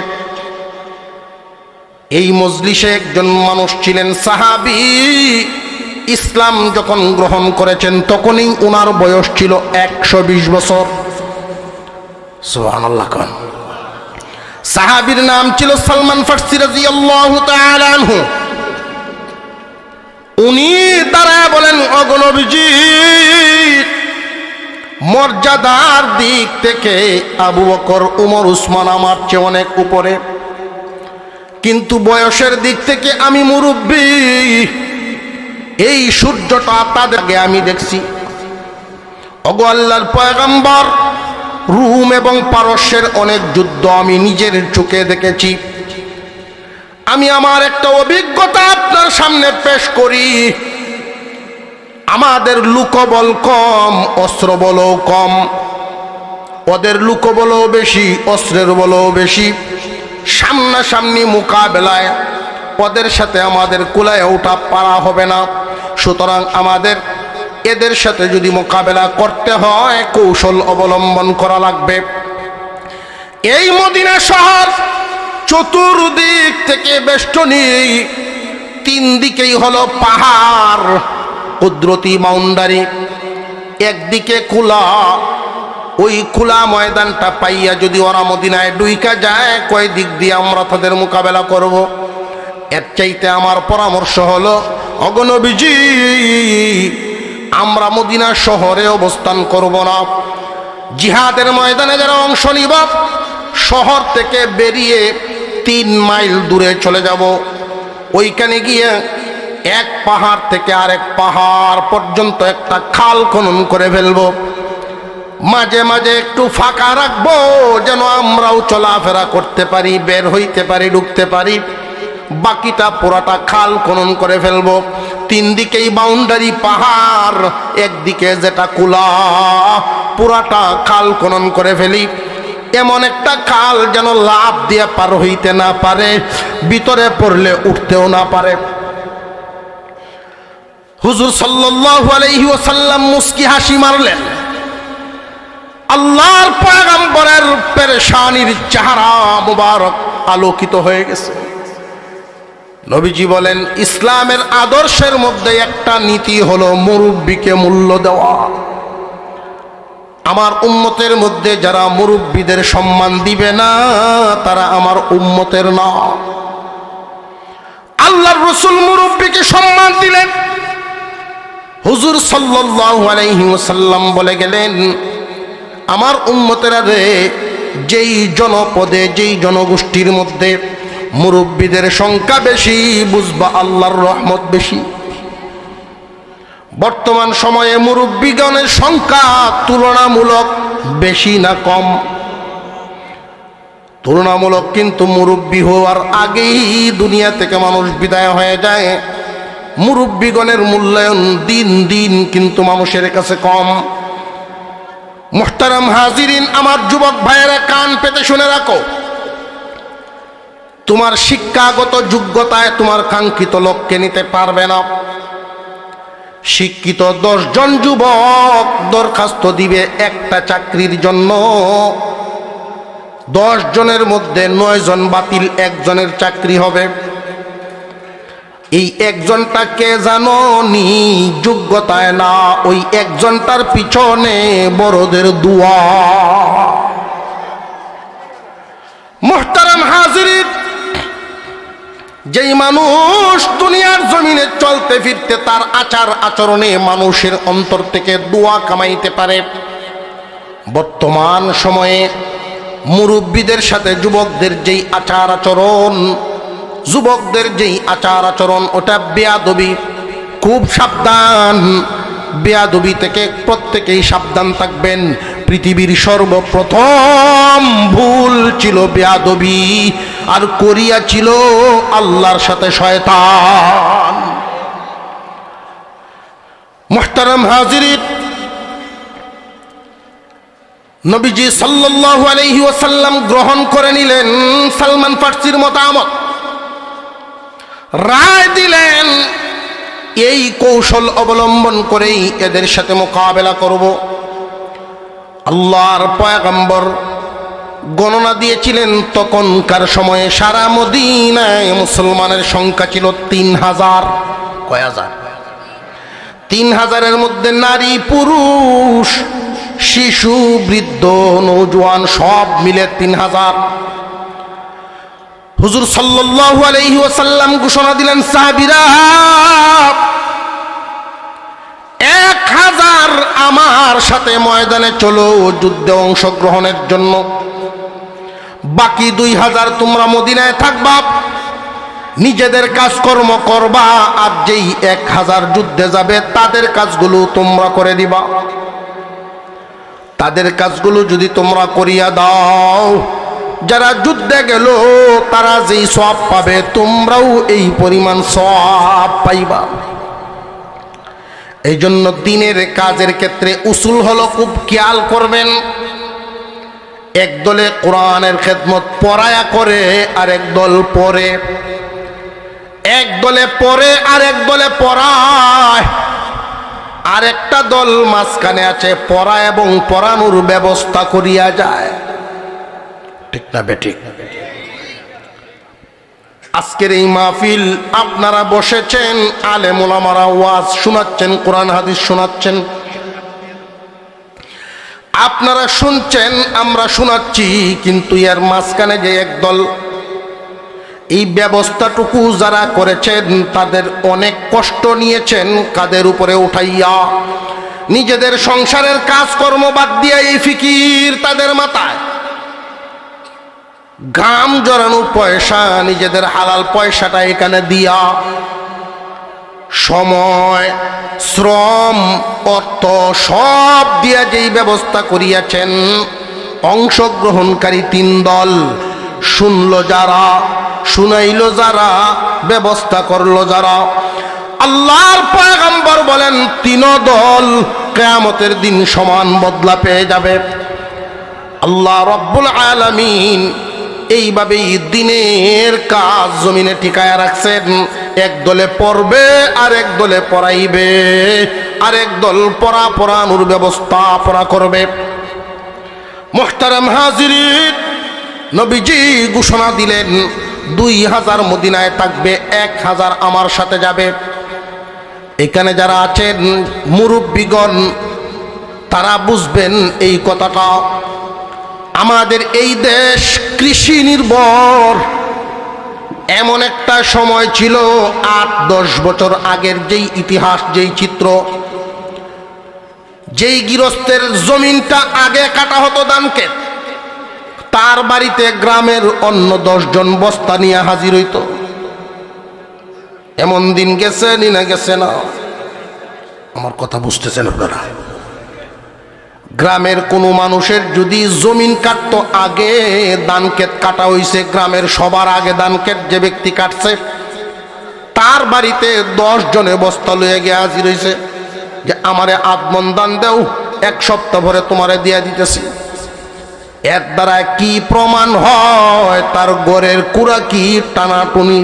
এই মজলিসে একজন মানুষ ছিলেন সাহাবী, ইসলাম যখন গ্রহণ করেছেন তখনই ওনার বয়স ছিল 120 বছর। সুবহানাল্লাহ। সাহাবীর নাম ছিল সালমান ফারসি রাদিয়াল্লাহু তাআলা আনহু। উনি দাঁড়ায় বলেন, ওগো নবীজি, মর্যাদার দিক থেকে আবু বকর, উমর, উসমান আমার চেয়ে অনেক উপরে, কিন্তু বয়সের দিক থেকে আমি মুরব্বী। এই সূর্যটা তাদের আগে আমি দেখছি। ওগো আল্লাহর পয়গম্বর, রুম এবং পারস্যের অনেক যুদ্ধ আমি নিজের চোখে দেখেছি। আমি আমার একটা অভিজ্ঞতা আপনার সামনে পেশ করি। আমাদের লোকবল কম, অস্ত্র বলও কম। ওদের লোকবলও বেশি, অস্ত্রের বলও বেশি। সামনাসামনি মোকাবেলায় ওদের সাথে আমাদের কুলায় ওঠা পারা হবে না। সুতরাং আমাদের এদের সাথে যদি মোকাবেলা করতে হয় কৌশল অবলম্বন করা লাগবে। এই মদিনা শহর চতুর্দিক থেকে বেষ্টনী, তিন দিকেই হলো পাহাড়, কুদরতি বাউন্ডারি, একদিকে খোলা। ওই খোলা ময়দানটা পাইয়া যদি ওরা মদিনায় ডুইকা যায়, কয় দিক দিয়ে আমরা তাদের মোকাবেলা করব? এর চাইতে আমার পরামর্শ হলো, ওগো নবীজি, আমরা মদিনা শহরে অবস্থান করব না, জিহাদের ময়দানে যারা অংশ নিব শহর থেকে বেরিয়ে 3 মাইল দূরে চলে যাব। ওইখানে গিয়ে এক পাহাড় থেকে আরেক পাহাড় পর্যন্ত একটা খাল খনন করে ফেলবো। মাঝে মাঝে একটু ফাঁকা রাখবো যেন আমরাও চলাফেরা করতে পারি, বের হইতে পারি, ঢুকতে পারি। বাকিটা পুরাটা খাল খনন করে ফেলবো। 3 দিকেই বাউন্ডারি পাহাড়, একদিকে যেটা কুলা, পুরাটা খাল খনন করে ফেলি। এমন একটা খাল যেন লাফ দিয়ে পার হইতে না পারে, ভিতরে পড়লে উঠতেও না পারে। হুজুর সাল্লাল্লাহু আলাইহি ওয়াসাল্লাম মুস্কি হাসি মারলেন। আল্লাহর পয়গম্বরের পেরেশানির চেহারা মুবারক আলোকিত হয়ে গেছে। নবীজি বলেন, ইসলামের আদর্শের মধ্যে একটা নীতি হলো মুরব্বিকে মূল্য দেওয়া। আমার উম্মতের মধ্যে যারা মুরব্বিদের সম্মান দিবে না, তারা আমার উম্মতের না। আল্লাহর রাসূল মুরব্বিকে সম্মান দিলেন। হুজুর সাল্লাল্লাহু আলাইহি ওয়াসাল্লাম বলে গেলেন, আমার উম্মতেরা রে, যেই জনপদে, যেই জনগোষ্ঠীর মধ্যে মুরব্বিদের সংখ্যা বেশি, বুঝবা আল্লাহর রহমত বেশি। বর্তমান সময়ে মুরব্বিগণের সংখ্যা তুলনামূলক বেশি না কম? তুলনামূলক, কিন্তু মুরব্বি হওয়ার আগেই দুনিয়া থেকে মানুষ বিদায় হয়ে যায়। মুরব্বিগণের মূল্যায়ন দিন দিন কিন্তু মানুষের কাছে কম। মুহতারাম হাজিরিন, আমার যুবক ভাইয়েরা কান পেতে শুনে রাখো, তোমার শিক্ষাগত যোগ্যতায় তোমার কাঙ্ক্ষিত লক্ষ্যে নিতে পারবে না। শিক্ষিত 10 জন যুবক দরখাস্ত দিবে একটা চাকরির জন্য, 10 জনের মধ্যে 9 জন বাতিল, 1 জনের চাকরি হবে। এই 1 জনটা কে জানো নি? যোগ্যতায় না, ওই 1 জনটার পিছনে বড়দের দোয়া। মুহতারাম হাজিরিন, যেই মানুষ দুনিয়ার জমিনে চলতে ফিরতে তার আচার আচরণে মানুষের অন্তর থেকে দোয়া কামাইতে পারে, বর্তমান সময়ে মুরব্বিদের সাথে যুবকদের যেই আচার আচরণ, যুবকদের যেই আচার আচরণ, ওটা বেয়াদবি। খুব সাবধান, বেয়াদবি থেকে প্রত্যেকেই সাবধান থাকবেন। পৃথিবীর সর্বপ্রথম ভুল ছিল বেয়াদবি, আর করিয়া ছিল আল্লাহর সাথে শয়তান। মুহতারাম হাজিরিন, নবীজি সাল্লাল্লাহু আলাইহি ওয়াসাল্লাম গ্রহণ করে নিলেন সালমান ফার্সির মতামত, রায় দিলেন এই কৌশল অবলম্বন করেই এদের সাথে মোকাবেলা করব। আল্লাহর পয়গম্বর গণনা দিয়েছিলেন, তখনকার সময়ে সারা মদিনায় মুসলমানের সংখ্যা ছিল 3000। কয় হাজার? 3000-এর মধ্যে নারী, পুরুষ, শিশু, বৃদ্ধ, নওজোয়ান সব মিলে 3000। হুজুর সাল্লাল্লাহু আলাইহি ওয়াসাল্লাম ঘোষণা দিলেন, সাহাবীরা 1000 আমার সাথে ময়দানে চলো যুদ্ধে অংশগ্রহণের জন্য। বাকি 2000 তোমরা মদিনায় থাকবা, নিজেদের কাজকর্ম করবা, আর যেই 1000 যুদ্ধে যাবে তাদের কাজগুলো তোমরা করে দিবা। তাদের কাজগুলো যদি তোমরা করিয়া দাও, যারা যুদ্ধে গেল তারা যেই সওয়াব পাবে, তোমরাও এই পরিমাণ সওয়াব পাইবা। এই জন্য দিনের কাজের ক্ষেত্রে উসুল হলো, খুব খেয়াল করবেন। একদলে কোরআনের খেদমত পড়ায়া করে, আর একদল পড়ে। একদলে পড়ে আর একদলে পড়ায়, আর একটা দল মাঝখানে আছে, পড়া এবং পড়ানোর ব্যবস্থা করিয়া যায়। ঠিক না বেঠিক? আজকের এই মাহফিল আপনারা বসেছেন, আলেম ওলামারা ওয়াজ শোনাচ্ছেন, কোরআন হাদিস শোনাচ্ছেন, আপনারা শুনছেন, আমরা শোনাচ্ছি, কিন্তু এর মাঝখানে যে একদল এই ব্যবস্থাটুকু যারা করেছেন তাদের অনেক কষ্ট নিয়েছেন কাদের উপরে উঠাইয়া, নিজেদের সংসারের কাজকর্ম বাদ দিয়া এই ফিকির তাদের মাথায়, ঘাম জড়ানো পয়সা, নিজেদের হালাল পয়সাটা এখানে দিয়া, সময় শ্রম অর্থ সব দিয়া যেই ব্যবস্থা করিয়াছেন, অংশগ্রহণকারী তিন দল, শুনলো যারা, শুনাইলো যারা, ব্যবস্থা করলো যারা, আল্লাহর পয়গম্বর বলেন তিন দল কিয়ামতের দিন সমান বদলা পেয়ে যাবে। আল্লাহ রব্বুল আলামিন এইভাবেই দিনের কাজ জমিনে টিকায়া রাখছেন। এক দলে পড়বে আর এক দলে পড়াইবে, আর এক দল পড়ানোর ব্যবস্থা করবে। মুহতারাম হাজিরিন, নবীজি ঘোষণা দিলেন 2000 মদিনায় থাকবে, 1000 আমার সাথে যাবে। এখানে যারা আছেন মুরব্বীগণ তারা বুঝবেন এই কথাটা। আমাদের এই দেশ কৃষি নির্ভর। এমন একটা সময় ছিল 8-10 বছর আগের যেই ইতিহাস, যেই চিত্র, যেই গৃহস্থের জমিনটা আগে কাটা হতো ধানক্ষেত, তার বাড়িতে গ্রামের অন্য 10 জন বস্তা নিয়ে হাজির হইত। এমন দিন গেছে না গেছে না? আমার কথা বুঝতেছেন আপনারা? গ্রামের কোনো মানুষের যদি জমিন কাটতো, আগে ধানক্ষেত কাটা হইছে, গ্রামের সবার আগে ধানক্ষেত যে ব্যক্তি কাটছে তার বাড়িতে 10 জনে বস্তা লইয়া গিয়ে হাজির হইছে যে আমারে আদমন দান দেও, 1 সপ্তাহ ভরে তোমারে দিয়া দিতেছি। এর দ্বারা কি প্রমাণ হয়? তার গড়ের কুড়া কি টানাটুনি।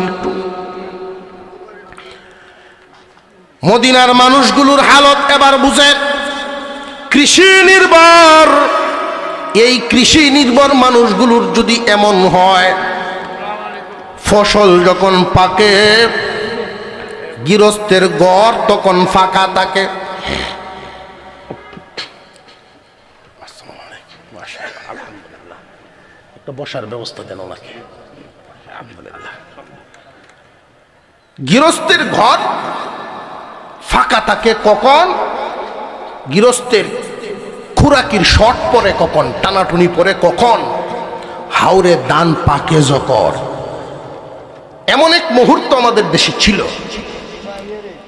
মদিনার মানুষগুলোর হালত এবার বুঝেন। কৃষি নির্ভর, এই কৃষি নির্ভর মানুষগুলোর যদি এমন হয়, ফসল যখন পাকে গৃহস্থের ঘর তখন ফাঁকা থাকে। একটা বসার ব্যবস্থা দেন নাকি? গৃহস্থের ঘর ফাঁকা থাকে কখন? গৃহস্থের খুরাকির শর্ট পরে কখন, টানাটুনি পরে কখন? হাওরে ধান পাকে যখন। এমন এক মুহূর্ত আমাদের দেশে ছিল।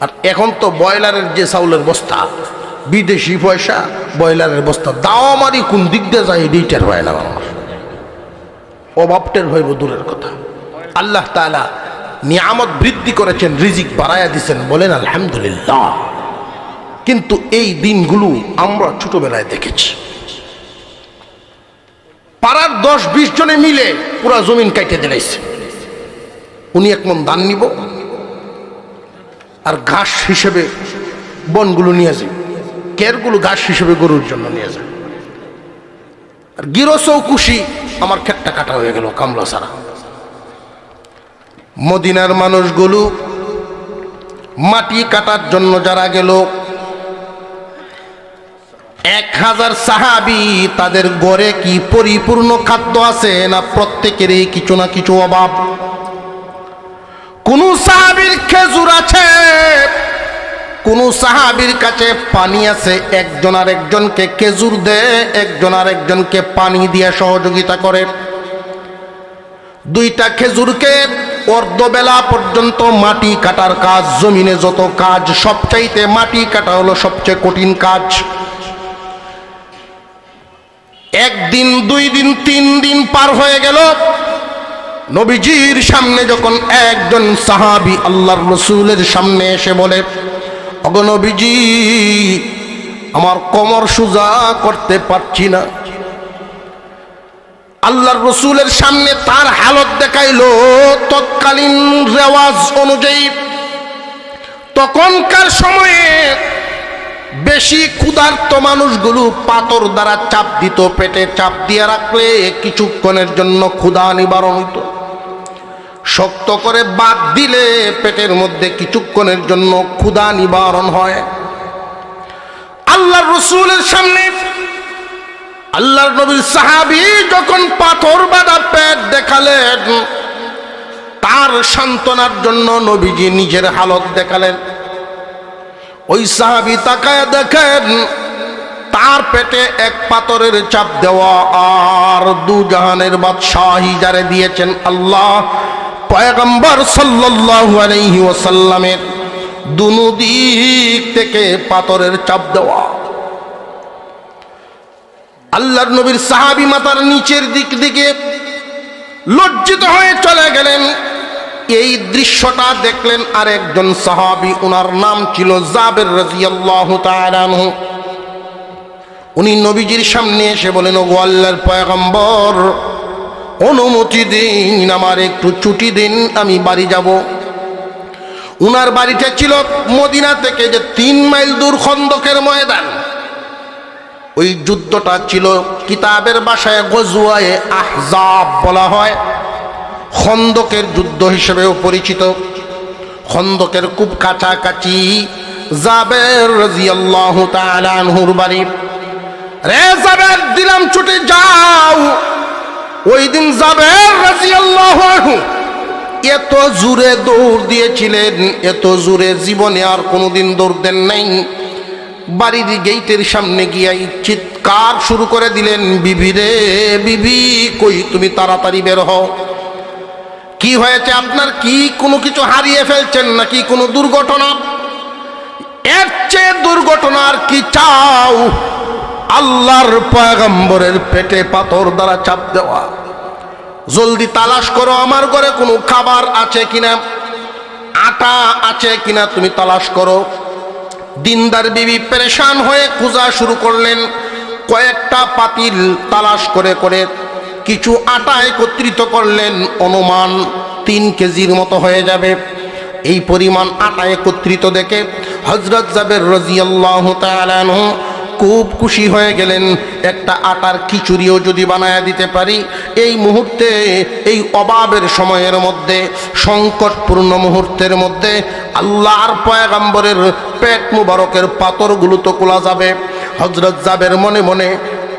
আর এখন তো ব্রয়লারের যে চাউলের বস্তা, বিদেশি পয়সা, ব্রয়লারের বস্তা, দাও মারি কোন দিক দিয়ে যায় এইটার হয় না। আমার অভাবটের হইব দূরের কথা। আল্লাহ তাআলা নিয়ামত বৃদ্ধি করেছেন, রিজিক বাড়াইয়া দিচ্ছেন, বলেন আলহামদুলিল্লাহ। কিন্তু এই দিনগুলো আমরা ছোটবেলায় দেখেছি। পাড়ার 10-20 জনে মিলে পুরা জমিন কাটে দিলাইছে। উনি 1 মণ ধান নিব আর ঘাস হিসেবে বনগুলো নিয়ে যায়, কেরগুলো ঘাস হিসেবে গরুর জন্য নিয়ে যায়। আর গিরসও খুশি, আমার ক্ষেতটা কাটা হয়ে গেল কামলা ছাড়া। মদিনার মানুষগুলো মাটি কাটার জন্য যারা গেল, 1000 সাহাবী, তাদের ঘরে কি পরিপূর্ণ খাদ্য আছে না প্রত্যেকেরই কিছু না কিছু অভাব? কোন সাহাবীর খেজুর আছে, কোন সাহাবীর কাছে পানি আছে, একজন আর একজনকে খেজুর দেয়, একজন আর একজনকে পানি দিয়ে সহযোগিতা করে। 2টা খেজুরকে অর্ধবেলা পর্যন্ত মাটি কাটার কাজ, জমিনে যত কাজ সবচাইতে মাটি কাটা হলো সবচেয়ে কঠিন কাজ। 1 দিন 2 দিন 3 দিন পার হয়ে গেল। নবীজির সামনে যখন একজন সাহাবী আল্লাহর রাসূলের সামনে এসে বলে, ওগো নবীজি, আমার কোমর সোজা করতে পারছি না। আল্লাহর রাসূলের সামনে তার হালত দেখাইলো তৎকালীন রেওয়াজ অনুযায়ী। তখনকার সময়ে বেশি ক্ষুধার্ত মানুষগুলো পাথর দ্বারা চাপ দিত, পেটে চাপ দিয়ে রাখলে কিছুক্ষণের জন্য ক্ষুধা নিবারণ হইত। শক্ত করে বাদ দিলে পেটের মধ্যে কিছুক্ষণের জন্য ক্ষুধা নিবারণ হয়। আল্লাহর রাসূলের সামনে আল্লাহর নবীর সাহাবী যখন পাথর বাঁধা পেট দেখালেন, তার সান্ত্বনার জন্য নবীজি নিজের হালত দেখালেন। ওই সাহাবী তাকায় দেখেন তার পেটে এক পাথরের চাপ দেওয়া, আর দু জাহানের বাদশাহী যারে দিয়েছেন আল্লাহ, পয়গম্বর সাল্লাল্লাহু আলাইহি ওয়াসাল্লামের দুনো দিক থেকে পাথরের চাপ দেওয়া। আল্লাহর নবীর সাহাবী মাথার নিচের দিক দিকে লজ্জিত হয়ে চলে গেলেন। এই দৃশ্যটা দেখলেন আরেকজন সাহাবী, ওনার নাম ছিল জাবের রাদিয়াল্লাহু তাআলা আনহু। উনি নবীজির সামনে এসে বলেন, ওগো আল্লাহর পয়গম্বর, অনুমতি দিন, আমার একটু ছুটি দিন, আমি বাড়ি যাব। উনার বাড়িটা ছিল মদিনা থেকে যে 3 মাইল দূর খন্দকের ময়দান। ওই যুদ্ধটা ছিল কিতাবের ভাষায় গজওয়ায়ে আহজাব বলা হয়, খন্দকের যুদ্ধ হিসেবেও পরিচিত। খন্দকের খুব কাছাকাছি জাবের রাদিয়াল্লাহু তাআলা আনহুর বাড়ি। রে জাবের, দিলাম ছুটি, যাও। ওই দিন জাবের রাদিয়াল্লাহু আনহু এত জোরে দৌড় দিয়েছিলেন, এত জোরে জীবনে আর কোনোদিন দৌড় দেন নাই। বাড়ির গেটের সামনে গিয়াই চিৎকার শুরু করে দিলেন, বিবি রে বিবি, কই তুমি, তাড়াতাড়ি বের হও। কি হয়েছে আপনার? কি কোনো কিছু হারিয়ে ফেলছেন নাকি কোনো দুর্ঘটনা? এর চেয়ে দুর্ঘটনা আর কি চাও? আল্লাহর পয়গম্বরের পেটে পাথর দ্বারা চাপ দেওয়া। জলদি তালাশ করো আমার ঘরে কোনো খাবার আছে কিনা, আটা আছে কিনা, তুমি তালাশ করো। দিনদার বিবি পেরেশান হয়ে খোঁজা শুরু করলেন। কয়েকটা পাতিল তালাশ করে করে কিছু আটা একত্রিত করলেন, অনুমান 3 কেজির মতো হয়ে যাবে। এই পরিমাণ আটা একত্রিত দেখে হযরত জাবের রাদিয়াল্লাহু তাআলা আনহু খুব খুশি হয়ে গেলেন। একটা আটার খিচুড়িও যদি বানায়া দিতে পারি এই মুহূর্তে, এই অভাবের সময়ের মধ্যে, সংকটপূর্ণ মুহূর্তের মধ্যে আল্লাহর পয়গম্বরের পেট মুবারকের পাথরগুলো তো খোলা যাবে। হযরত জাবের মনে মনে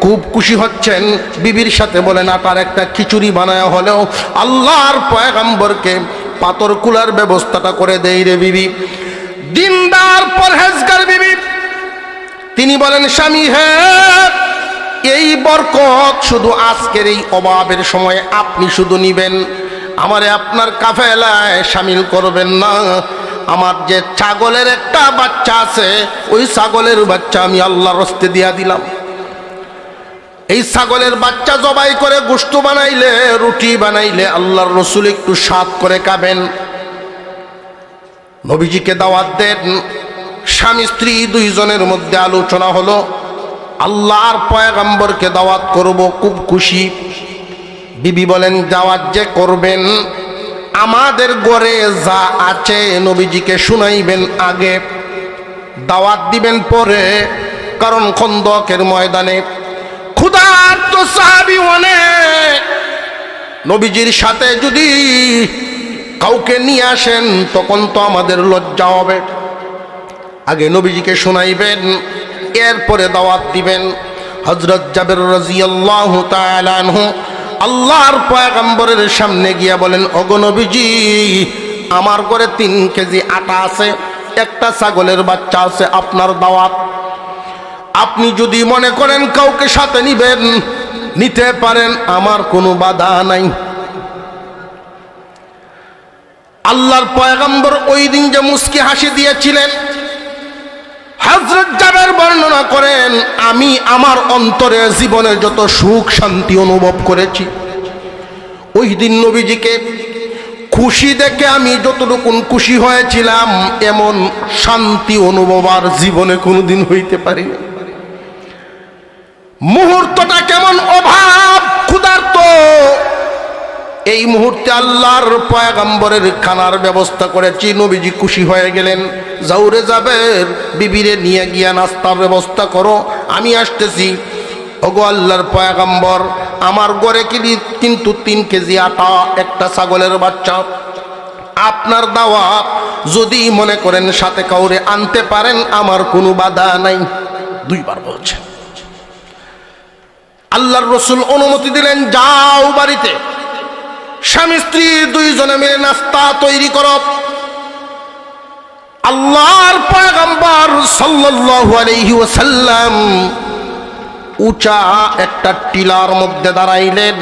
খুব খুশি হচ্ছেন। বিবির সাথে বলেন, আটার একটা খিচুড়ি বানায়া হলেও আল্লাহর পয়গম্বরকে পাথর খোলার ব্যবস্থাটা করে দেই রে বিবি। দিনদার পরহেজগার বিবি, তিনি বলেন, স্বামী হ্যাঁ, এই বরকত শুধু আজকের এই অভাবের সময়ে আপনি শুধু নিবেন, আমারে আপনার কাফেলায় শামিল করবেন না। আমার যে ছাগলের একটা বাচ্চা আছে, ওই ছাগলের বাচ্চা আমি আল্লাহর রাস্তে দিয়া দিলাম। এই ছাগলের বাচ্চা জবাই করে গোশত বানাইলে, রুটি বানাইলে আল্লাহর রাসূল একটু স্বাদ করে খাবেন। নবীজিকে দাওয়াত দেন। স্বামী স্ত্রী দুইজনের মধ্যে আলোচনা হলো, আল্লাহর পয়গম্বরকে দাওয়াত করব, খুব খুশি। বিবি বলেন, দাওয়াত যে করবেন আমাদের ঘরে যা আছে নবীজিকে শুনাইবেন আগে, দাওয়াত দিবেন পরে। কারণ খন্দকের ময়দানে ক্ষুধার্ত সাহাবী অনেক, নবীজির সাথে যদি কাউকে নিয়ে আসেন তখন তো আমাদের লজ্জা হবে। আগে নবীজিকে শোনাইবেন, এরপরে দাওয়াত দিবেন। হযরত জাবের রাদিয়াল্লাহু তাআলা আনহু আল্লাহর পয়গম্বরের সামনে গিয়া বলেন, ওগো নবীজি, আমার ঘরে 3 কেজি আটা আছে, একটা ছাগলের বাচ্চা আছে, আপনার দাওয়াত। আপনি যদি মনে করেন কাউকে সাথে নিবেন, নিতে পারেন, আমার কোনো বাধা নাই। আল্লাহর পয়গম্বর ওই দিন যে মুস্কি হাসি দিয়েছিলেন, হযরত জাবের বর্ণনা করেন, আমি আমার অন্তরে জীবনের যত সুখ শান্তি অনুভব করেছি, ওই দিন নবীজিকে খুশি দেখে আমি যতটুকু খুশি হয়েছিলাম, এমন শান্তি অনুভব আর জীবনে কোনোদিন হইতে পারিনি। মুহূর্তটা কেমন অভাব ক্ষুধার্ত, এই মুহূর্তে আল্লাহর পয়গম্বরের খানার ব্যবস্থা করেছি। নবীজি খুশি হয়ে গেলেন। যাওরে জাবের, বিবিরে নিয়ে গিয়া নাস্তার ব্যবস্থা করো, আমি আসতেছি। ওগো আল্লাহর পয়গম্বর, আমার ঘরে কিন্তু 3 কেজি আটা, একটা ছাগলের বাচ্চা। আপনার দাওয়াত যদি মনে করেন সাথে কাউরে আনতে পারেন, আমার কোনো বাধা নাই। 2 বার বলছেন। আল্লাহর রাসূল অনুমতি দিলেন, যাও বাড়িতে স্বামী স্ত্রী 2 জনে মিলে নাস্তা তৈরি করো। আল্লাহর পয়গম্বর সাল্লাল্লাহু আলাইহি ওয়াসাল্লাম উঁচা একটা টিলার মধ্যে দাঁড়াইলেন।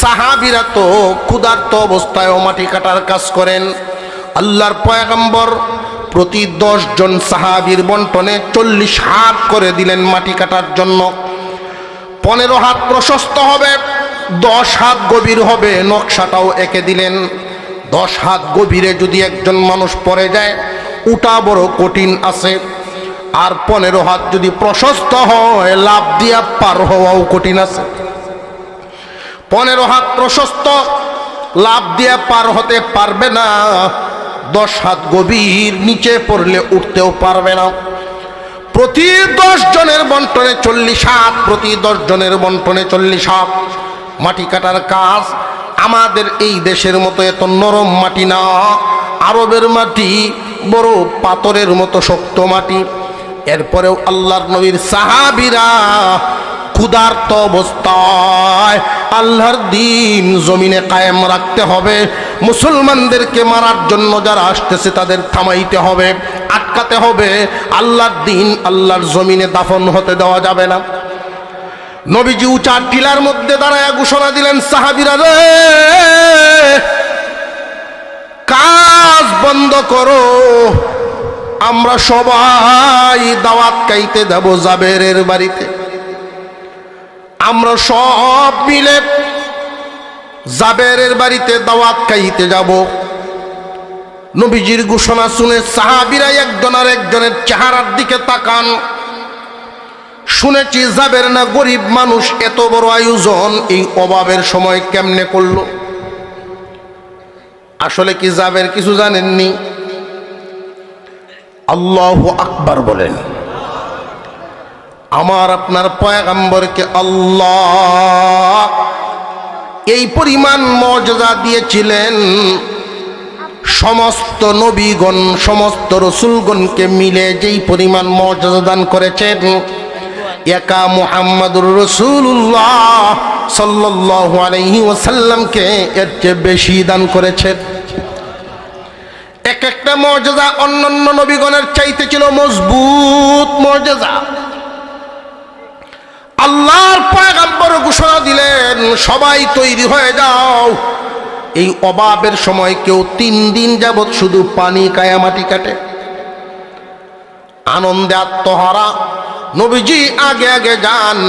সাহাবীরা তো ক্ষুধার্ত অবস্থায় মাটি কাটার কাজ করেন। আল্লাহর পয়গম্বর প্রতি 10 জন সাহাবীর বন্টনে 40 হাত করে দিলেন মাটি কাটার জন্য। 15 হাত প্রশস্ত হবে, 10 হাত গভীর হবে, নকশাটাও এঁকে দিলেন। 10 হাত গভীরে যদি একজন মানুষ পড়ে যায়, উঠা বড় কঠিন আছে। আর 15 হাত যদি প্রশস্ত হয়, লাফ দিয়া পার হওয়াও কঠিন আছে। 15 হাত প্রশস্ত, লাফ দিয়া পার হতে পারবে না। 10 হাত গভীর, নিচে পড়লে উঠতেও পারবে না। প্রতি 10 জনের বন্টনে 40 হাত, প্রতি 10 জনের বন্টনে 40 হাত। মাটি কাটার কাজ আমাদের এই দেশের মতো এত নরম মাটি না, আরবের মাটি বড় পাথরের মতো শক্ত মাটি। এরপরেও আল্লাহর নবীর সাহাবীরা ক্ষুধার্ত অবস্থায় আল্লাহর দ্বীন জমিনে কায়েম রাখতে হবে। মুসলমানদেরকে মারার জন্য যারা আসতেছে তাদের থামাইতে হবে, আটকাতে হবে। আল্লাহর দ্বীন আল্লাহর জমিনে দাফন হতে দেওয়া যাবে না। নবীজি উঁচা টিলার মধ্যে দাঁড়ায় ঘোষণা দিলেন, সাহাবীরা রে, কাজ বন্ধ করো, আমরা সবাই দাওয়াত খাইতে যাব জাবেরের বাড়িতে। আমরা সব মিলে জাবেরের বাড়িতে দাওয়াত খাইতে যাব। নবীজির ঘোষণা শুনে সাহাবীরা একজন আর একজনের চেহারার দিকে তাকান। শুনেছি জাবের না গরিব মানুষ, এত বড় আয়োজন এই অভাবের সময় কেমনে করলো? আসলে কি জাবের কিছু জানেননি? আল্লাহু আকবার বলেন। আমার আপনার পয়গম্বরকে আল্লাহ এই পরিমাণ মর্যাদা দিয়েছিলেন, সমস্ত নবীগণ সমস্ত রসুলগণকে মিলে যেই পরিমাণ মর্যাদা দান করেছেন, একা মুহাম্মাদুর রাসূলুল্লাহ সাল্লাল্লাহু আলাইহি ওয়াসাল্লামকে এর চেয়ে বেশি দান করেছেন। এক একটা মর্যাদা অন্যান্য নবীগণের চাইতে ছিল মজবুত মর্যাদা। আল্লাহর পয়গম্বর ঘোষণা দিলেন, সবাই তৈরি হয়ে যাও। এই অভাবের সময় কেউ 3 দিন যাবৎ শুধু পানি খায় মাটি কাটে। আনন্দে আত্মহারা নবীজি আগে আগে যান,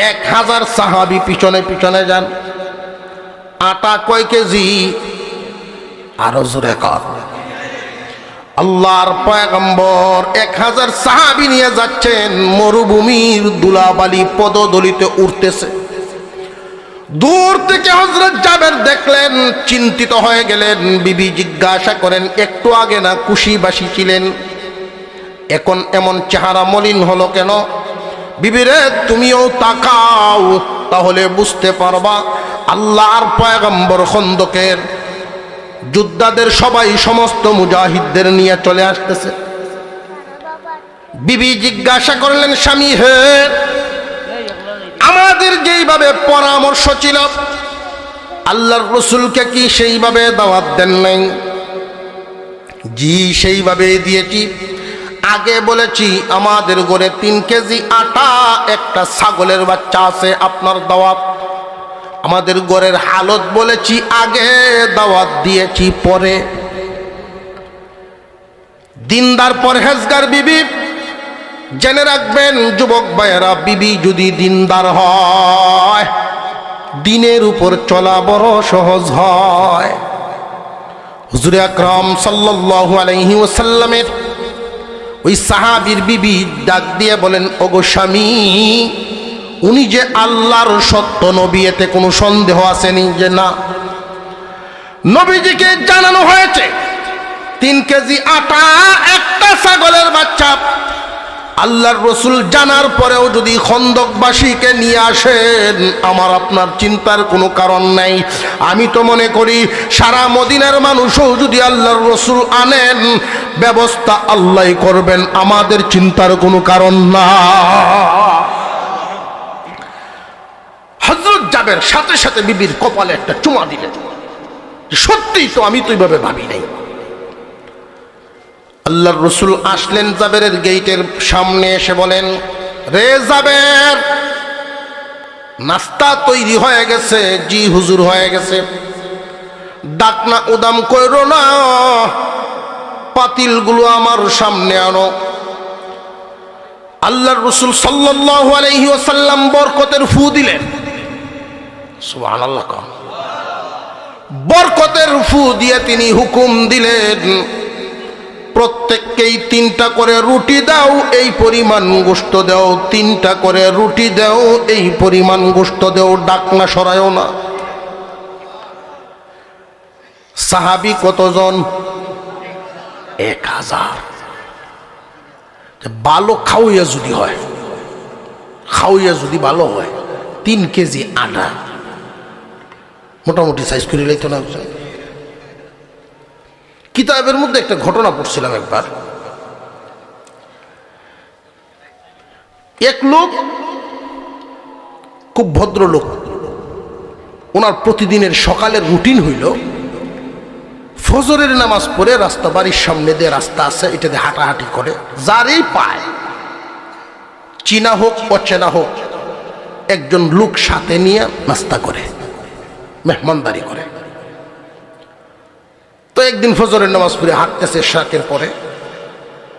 1000 সাহাবী পিছনে পিছনে যান। আটা কয় কেজি? আরো জোরে কর। আল্লাহর পয়গম্বর 1000 সাহাবী নিয়ে যাচ্ছেন, মরুভূমির ধুলাবালি পদদলিতে উঠতেছে। দূর থেকে হযরত জাবের দেখলেন, চিন্তিত হয়ে গেলেন। বিবি জিজ্ঞাসা করেন, একটু আগে না খুশি-বাসি ছিলেন, এখন এমন চেহারা মলিন হলো কেন? বিবিরে, তুমিও তাকাও, তাহলে বুঝতে পারবা। আল্লাহর পয়গম্বর খন্দকের যোদ্ধাদের সবাই সমস্ত মুজাহিদদের নিয়ে চলে আসতেছে। বিবি জিজ্ঞাসা করলেন, স্বামী হে, আমাদের যেইভাবে পরামর্শ ছিল আল্লাহর রাসূলকে কি সেইভাবে দাওয়াত দেন নাই? জি, সেইভাবে দিয়েছি। আগে বলেছি আমাদের ঘরে 3 কেজি আটা, একটা ছাগলের বাচ্চা আছে, আপনার দাওয়াত। আমাদের ঘরের হালত বলেছি আগে, দাওয়াত দিয়েছি পরে। দিনদার পরহেজগার বিবি, জেনে রাখবেন যুবক ভাইয়েরা, বিবি যদি দিনদার হয়, দিনের উপর চলা বড় সহজ হয়। হুজুর আকরাম সাল্লাল্লাহু আলাইহি ওয়াসাল্লামের ওই সাহাবীর বিবি ডাক দিয়ে বলেন, ওগো স্বামী, উনি যে আল্লাহর সত্য নবী, এতে কোনো সন্দেহ আসেনি যে না? নবীজিকে জানানো হয়েছে 3 কেজি আটা, একটা ছাগলের বাচ্চা, আল্লাহর রসুল জানার পরেও যদি খন্দকবাসীকে নিয়ে আসেন, আমার আপনার চিন্তার কোনো কারণ নাই। আমি তো মনে করি সারা মদিনার মানুষও যদি আল্লাহর রসুল আনেন, ব্যবস্থা আল্লাহ করবেন, আমাদের চিন্তার কোনো কারণ না। হযরত জাবের সাথে সাথে বিবির কপালে একটা চুমা দিলেন। সত্যিই তো, আমি তো এইভাবে ভাবি নাই। আল্লাহর রসুল আসলেন জাবেরের গেটের সামনে, এসে বলেন, রে জাবের, নাস্তা তৈরি হয়ে গেছে? জি হুজুর, হয়ে গেছে। ডাকনা উদাম কইরো না, পাতিলগুলো আমার সামনে আনো। আল্লাহর রসুল সাল্লাল্লাহু আলাইহি ওয়াসাল্লাম বরকতের ফু দিলেন। সুবহানাল্লাহ। বরকতের ফু দিয়ে তিনি হুকুম দিলেন, প্রত্যেককেই 3টা করে রুটি দাও, এই পরিমাণ গোশত দাও। 3টা করে রুটি দাও, এই পরিমাণ গোশত দাও, ডাকনা সরায়ও না। সাহাবী কতজন? 1000। ভালো খাওয়াইয়া যদি হয়, খাওয়াইয়া যদি ভালো হয়, 3 কেজি আটা মোটামুটি সাইজ করে লাইতো না। কিতাবের মধ্যে একটা ঘটনা পড়ছিলাম একবার। এক লোক, খুব ভদ্র লোক, ওনার প্রতিদিনের সকালের রুটিন হইল ফজরের নামাজ পড়ে রাস্তা, বাড়ির সামনে দিয়ে রাস্তা আছে, এটাতে হাঁটাহাঁটি করে, যারই পায়, চীনা হোক অচেনা হোক, একজন লোক সাথে নিয়ে নাস্তা করে, মেহমানদারি করে। তো একদিন ফজরের নামাজ পড়ে হাঁটতেছে শাকের পরে,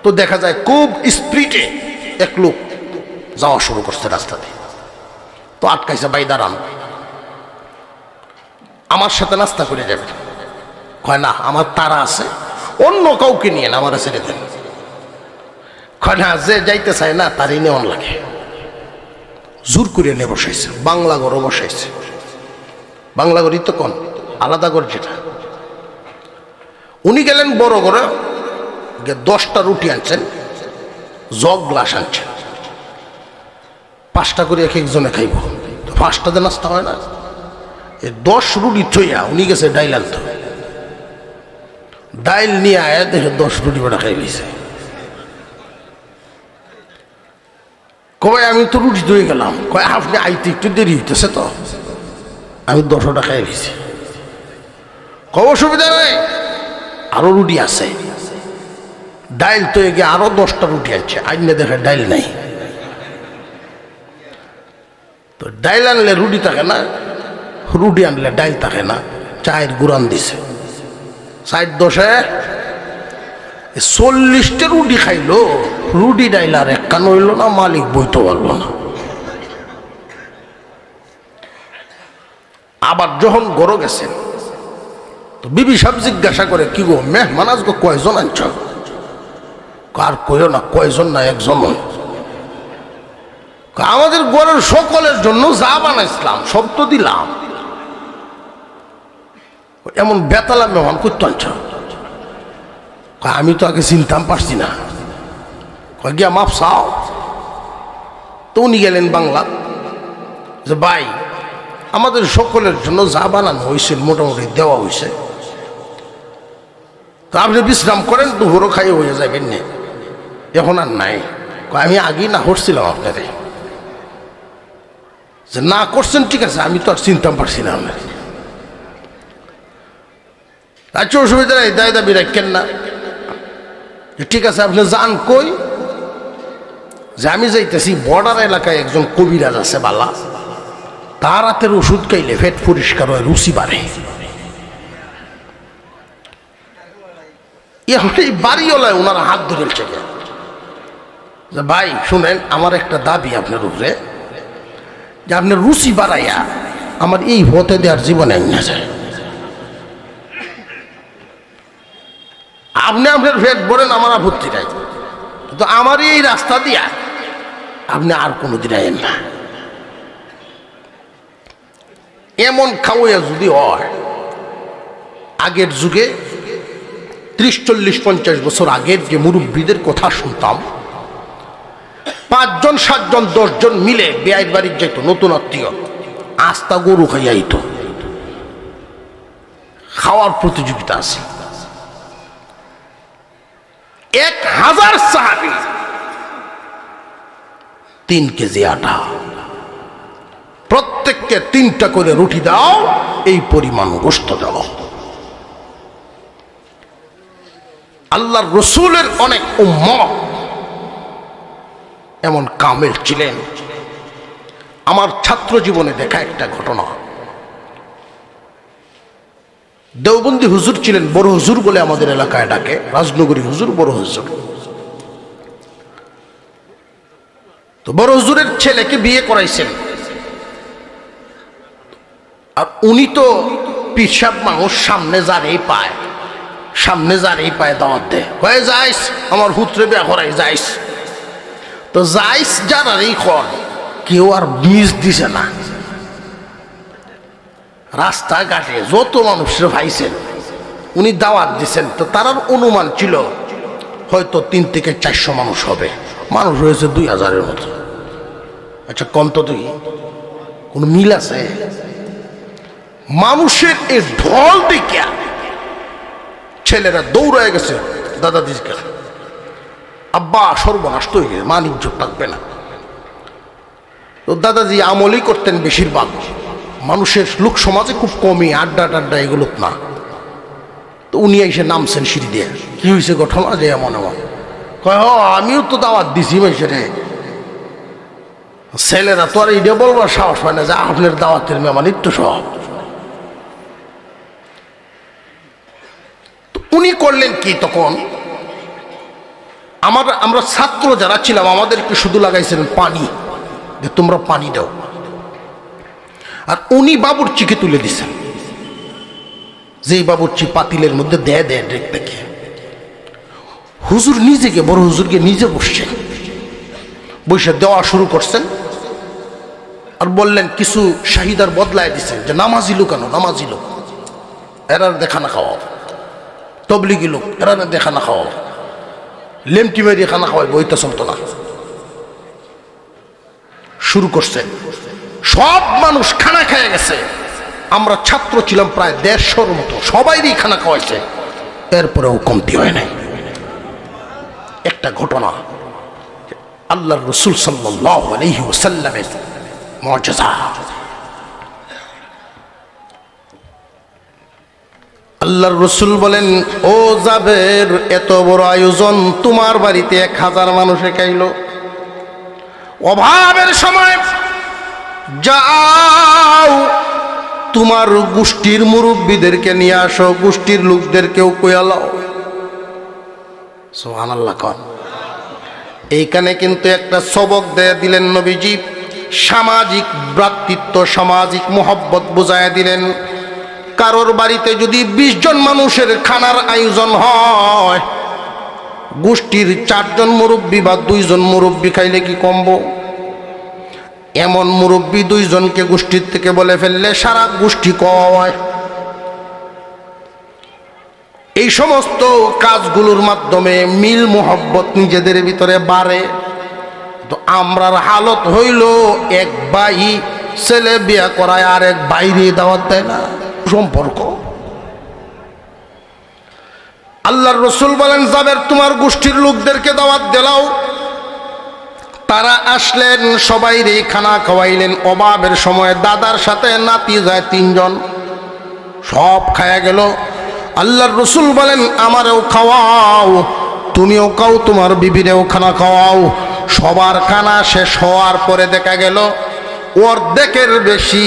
তো দেখা যায় খুব স্পিডে এক লোক যাওয়া শুরু করছে রাস্তাতে। তো আটকাইছে, ভাই দাঁড়ান, আমার সাথে নাস্তা করে যাবে। কয় না, আমার তারা আছে, অন্য কাউকে নিয়ে না, আমার ছেড়ে দেন। কয় না, যে যাইতে চায় না তারই নেওয়ান লাগে। জোর করে নিয়ে বসাইছে, বাংলা ঘরও বসাইছে। বাংলা ঘরই তো কোন আলাদা ঘর যেটা। উনি গেলেন বড় করে, 10টা রুটি আনছেন, জগ গ্লাস আনছেন, 5টা করে এক একজনে খাইব। তো 5টাতে নাস্তা হয় না। 10 রুটি থইয়া উনি গেছে ডাইল আনতে। ডাইল নিয়ে আয়া দেখে 10 রুটি বেটা খাই লইছে। কয় আমি তো রুটি ধুয়ে গেলাম। কয় আপনি আইতে একটু দেরি হইতেছে, তো আমি 10টা খাই লইছি। কব অসুবিধা নেই, আরো রুটি আছে। ডাইল তো গিয়ে আরো 10টা রুটি আছে, আইনে দেখে ডাইল নাই। তো ডাইল আনলে রুটি থাকে না, রুটি আনলে ডাইল থাকে না। চায়ের গুড়ান দিছে, 4-10-এ 40টা রুটি খাইলো। রুটি ডাইল আর একখান হইল না, মালিক বইতে পারলো না। আবার যখন গরো গেছেন, তো বিবি সাহেব জিজ্ঞাসা করে, কি গো মেহমান আজকে কয়জন আনছ? আর কইও না, কয়জন না, একজন। আমাদের ঘরের সকলের জন্য যা বানাইছিলাম সব তো দিলাম। এমন বেতালা মেহমান করতে আনছ? আমি তো আগে চিনতাম পারছি না। গিয়া মাপ চাও। তো উনি গেলেন বাংলা, যে ভাই আমাদের সকলের জন্য যা বানানো হয়েছে মোটামুটি দেওয়া হয়েছে, তো আপনি বিশ্রাম করেন, দুপুরও খাই হয়ে যাবেন না, এখন আর নাই। আমি আগেই না করছিলাম আপনারে, যে না করছেন ঠিক আছে, আমি তো আর চিনতাম পারছি না আপনার। আচ্ছা অসুবিধা নাই, দায় দাবি রাখেন না। ঠিক আছে আপনি যান কই? যে আমি যাইতেছি বর্ডার এলাকায়, একজন কবিরাজ আছে বালা, তার হাতের ওষুধ খাইলে পেট পরিষ্কার হয়, রুচি বাড়ে। এখন এই বাড়িওয়ালায় ওনারা হাত ধরে চেকে, যে ভাই শুনেন, আমার একটা দাবি আপনার উপরে, যে আপনার রুচি বাড়াইয়া আমার এই হতে দেওয়ার জীবনে না যায়। আপনি আপনার পেট ভরেন, আমার আপত্তি নাই, কিন্তু আমার এই রাস্তা দিয়া আপনি আর কোনোদিন আইন না। এমন খাওয়াইয়া যদি হয়, আগের যুগে 30, 40, 50 বছর আগের যে মুরব্বীদের কথা শুনতাম, 5 জন 7 জন 10 জন মিলে বিয়ের বাড়ি যেত, নতুন আত্মীয়, আস্তা গরু খাইয়া আইত। খাওয়ার প্রতিযোগিতা আছে। 1000 সাহাবী, 3 কেজি আটা, প্রত্যেককে 3টা করে রুটি দাও, এই পরিমাণ গোশত দাও। আল্লাহর রসুলের অনেক উম্মত এমন কামেল ছিলেন। আমার ছাত্র জীবনে দেখা একটা ঘটনা, দেওবন্দি হুজুর ছিলেন, বড় হুজুর বলে আমাদের এলাকায় ডাকে, রাজনগরী হুজুর, বড় হুজুর। তো বড় হুজুরের ছেলেকে বিয়ে করাইছেন, আর উনি তো পিসাব মানুষ, সামনে যারেই পায় দাওয়াত দেয়, হয়ে যাইস আমার হুতরে বিয়া করাই যাইস। তো যাইস যারারই কর, কেউ আর মিস দিছে না। রাস্তাঘাটে যত মানুষের ভাইছেন উনি দাওয়াত দিছেন, তো তার অনুমান ছিল হয়তো 3 থেকে 400 মানুষ হবে। মানুষ হয়েছে 2000-এর মতো। আচ্ছা কন্ত তুই কোন মিল আছে? মানুষের এই ঢল দেখিয়া ছেলেরা দৌড়ায় গেছে দাদাদির কাছে, আব্বা সর্বনাশ হয়ে গেছে, মান ইজ্জত থাকবে না। তো দাদাজি আমলই করতেন বেশিরভাগ, মানুষের লোক সমাজে খুব কমই, আড্ডা টাড্ডা এগুলো না। তো উনি এসে নামছেন সিঁড়ি দিয়ে, কি হয়েছে ঘটনা যে এমন এমন? কয় হ আমিও তো দাওয়াত দিছি মেয়েছে। ছেলেরা তো আর এটা বলবার সাহস হয় না যে আপনার দাওয়াতের মেহমান একটু সব। উনি করলেন কি, তখন আমরা ছাত্র যারা ছিলাম আমাদেরকে শুধু লাগাইছিলেন পানি, যে তোমরা পানি দাও। আর উনি বাবুর্চিকে তুলে দিছেন, যেই বাবুর্চি পাতিলের মধ্যে দেয় দেখে হুজুর নিজেকে, বড় হুজুরকে নিজে বসছেন, বসে দেওয়া শুরু করছেন। আর বললেন কিছু শাহিদার বদলায় দিচ্ছেন, যে নামাজি লোক কেন, নামাজি লোক এরা দেখা না খাওয়াও, তবলিগি লোক এরা দেখা না খাওয়াও, লেমটি মেরিয়ে খানা খাওয়াই, বইটা চলতো না। শুরু করছে, সব মানুষ খানা খেয়ে গেছে। আমরা ছাত্র ছিলাম প্রায় 150-র মতো, সবাইরই খানা খাওয়াইছে, এরপরেও কমতি হয় নাই। একটা ঘটনা, আল্লাহর রাসূল সাল্লাল্লাহু আলাইহি ওয়াসাল্লামের মুআজিজা। আল্লাহর রাসূল বলেন, ও জাবের, এত বড় আয়োজন তোমার বাড়িতে 1000 মানুষে খাইলো, অভাবের সময় যাও তোমার গোষ্ঠীর মুরব্বীদেরকে নিয়ে আসো, গোষ্ঠীর লোকদেরকেও কইয়ালাও। সুবহানাল্লাহ। কোন এইখানে কিন্তু একটা সবক দিয়ে দিলেন নবীজি, সামাজিক ভ্রাতৃত্ব, সামাজিক মোহব্বত বুঝাইয়া দিলেন। কারোর বাড়িতে যদি 20 জন মানুষের খানার আয়োজন হয়, গোষ্ঠীর 4 জন মুরব্বী বা 2 জন মুরব্বী খাইলে কি কমবো? এমন মুরব্বী 2 জনকে গোষ্ঠীর থেকে বলে ফেললে সারা গোষ্ঠী কয়। এই সমস্ত কাজগুলোর মাধ্যমে মিল মোহব্বত নিজেদের ভিতরে বাড়ে। তো আমরার হালত হইল, এক ভাই ছেলে বিয়া করায় আর এক বাইরে দাওয়াত দেয় না। সম্পর্ক আল্লাহর রাসূল বলেন, জাবের তোমার গোষ্ঠীর লোকদেরকে দাওয়াত দিলাও। তারা আসলেন, সবাইরে খানা খাওয়াইলেন। অভাবের সময় দাদার সাথে নাতি যায় 3 জন, সব খায়া গেল। আল্লাহর রাসূল বলেন, আমারেও খাওয়াও, তুমিও খাও, তোমার বিবিরেও খানা খাওয়াও। সবার খানা শেষ হওয়ার পরে দেখা গেল অর্ধেকের বেশি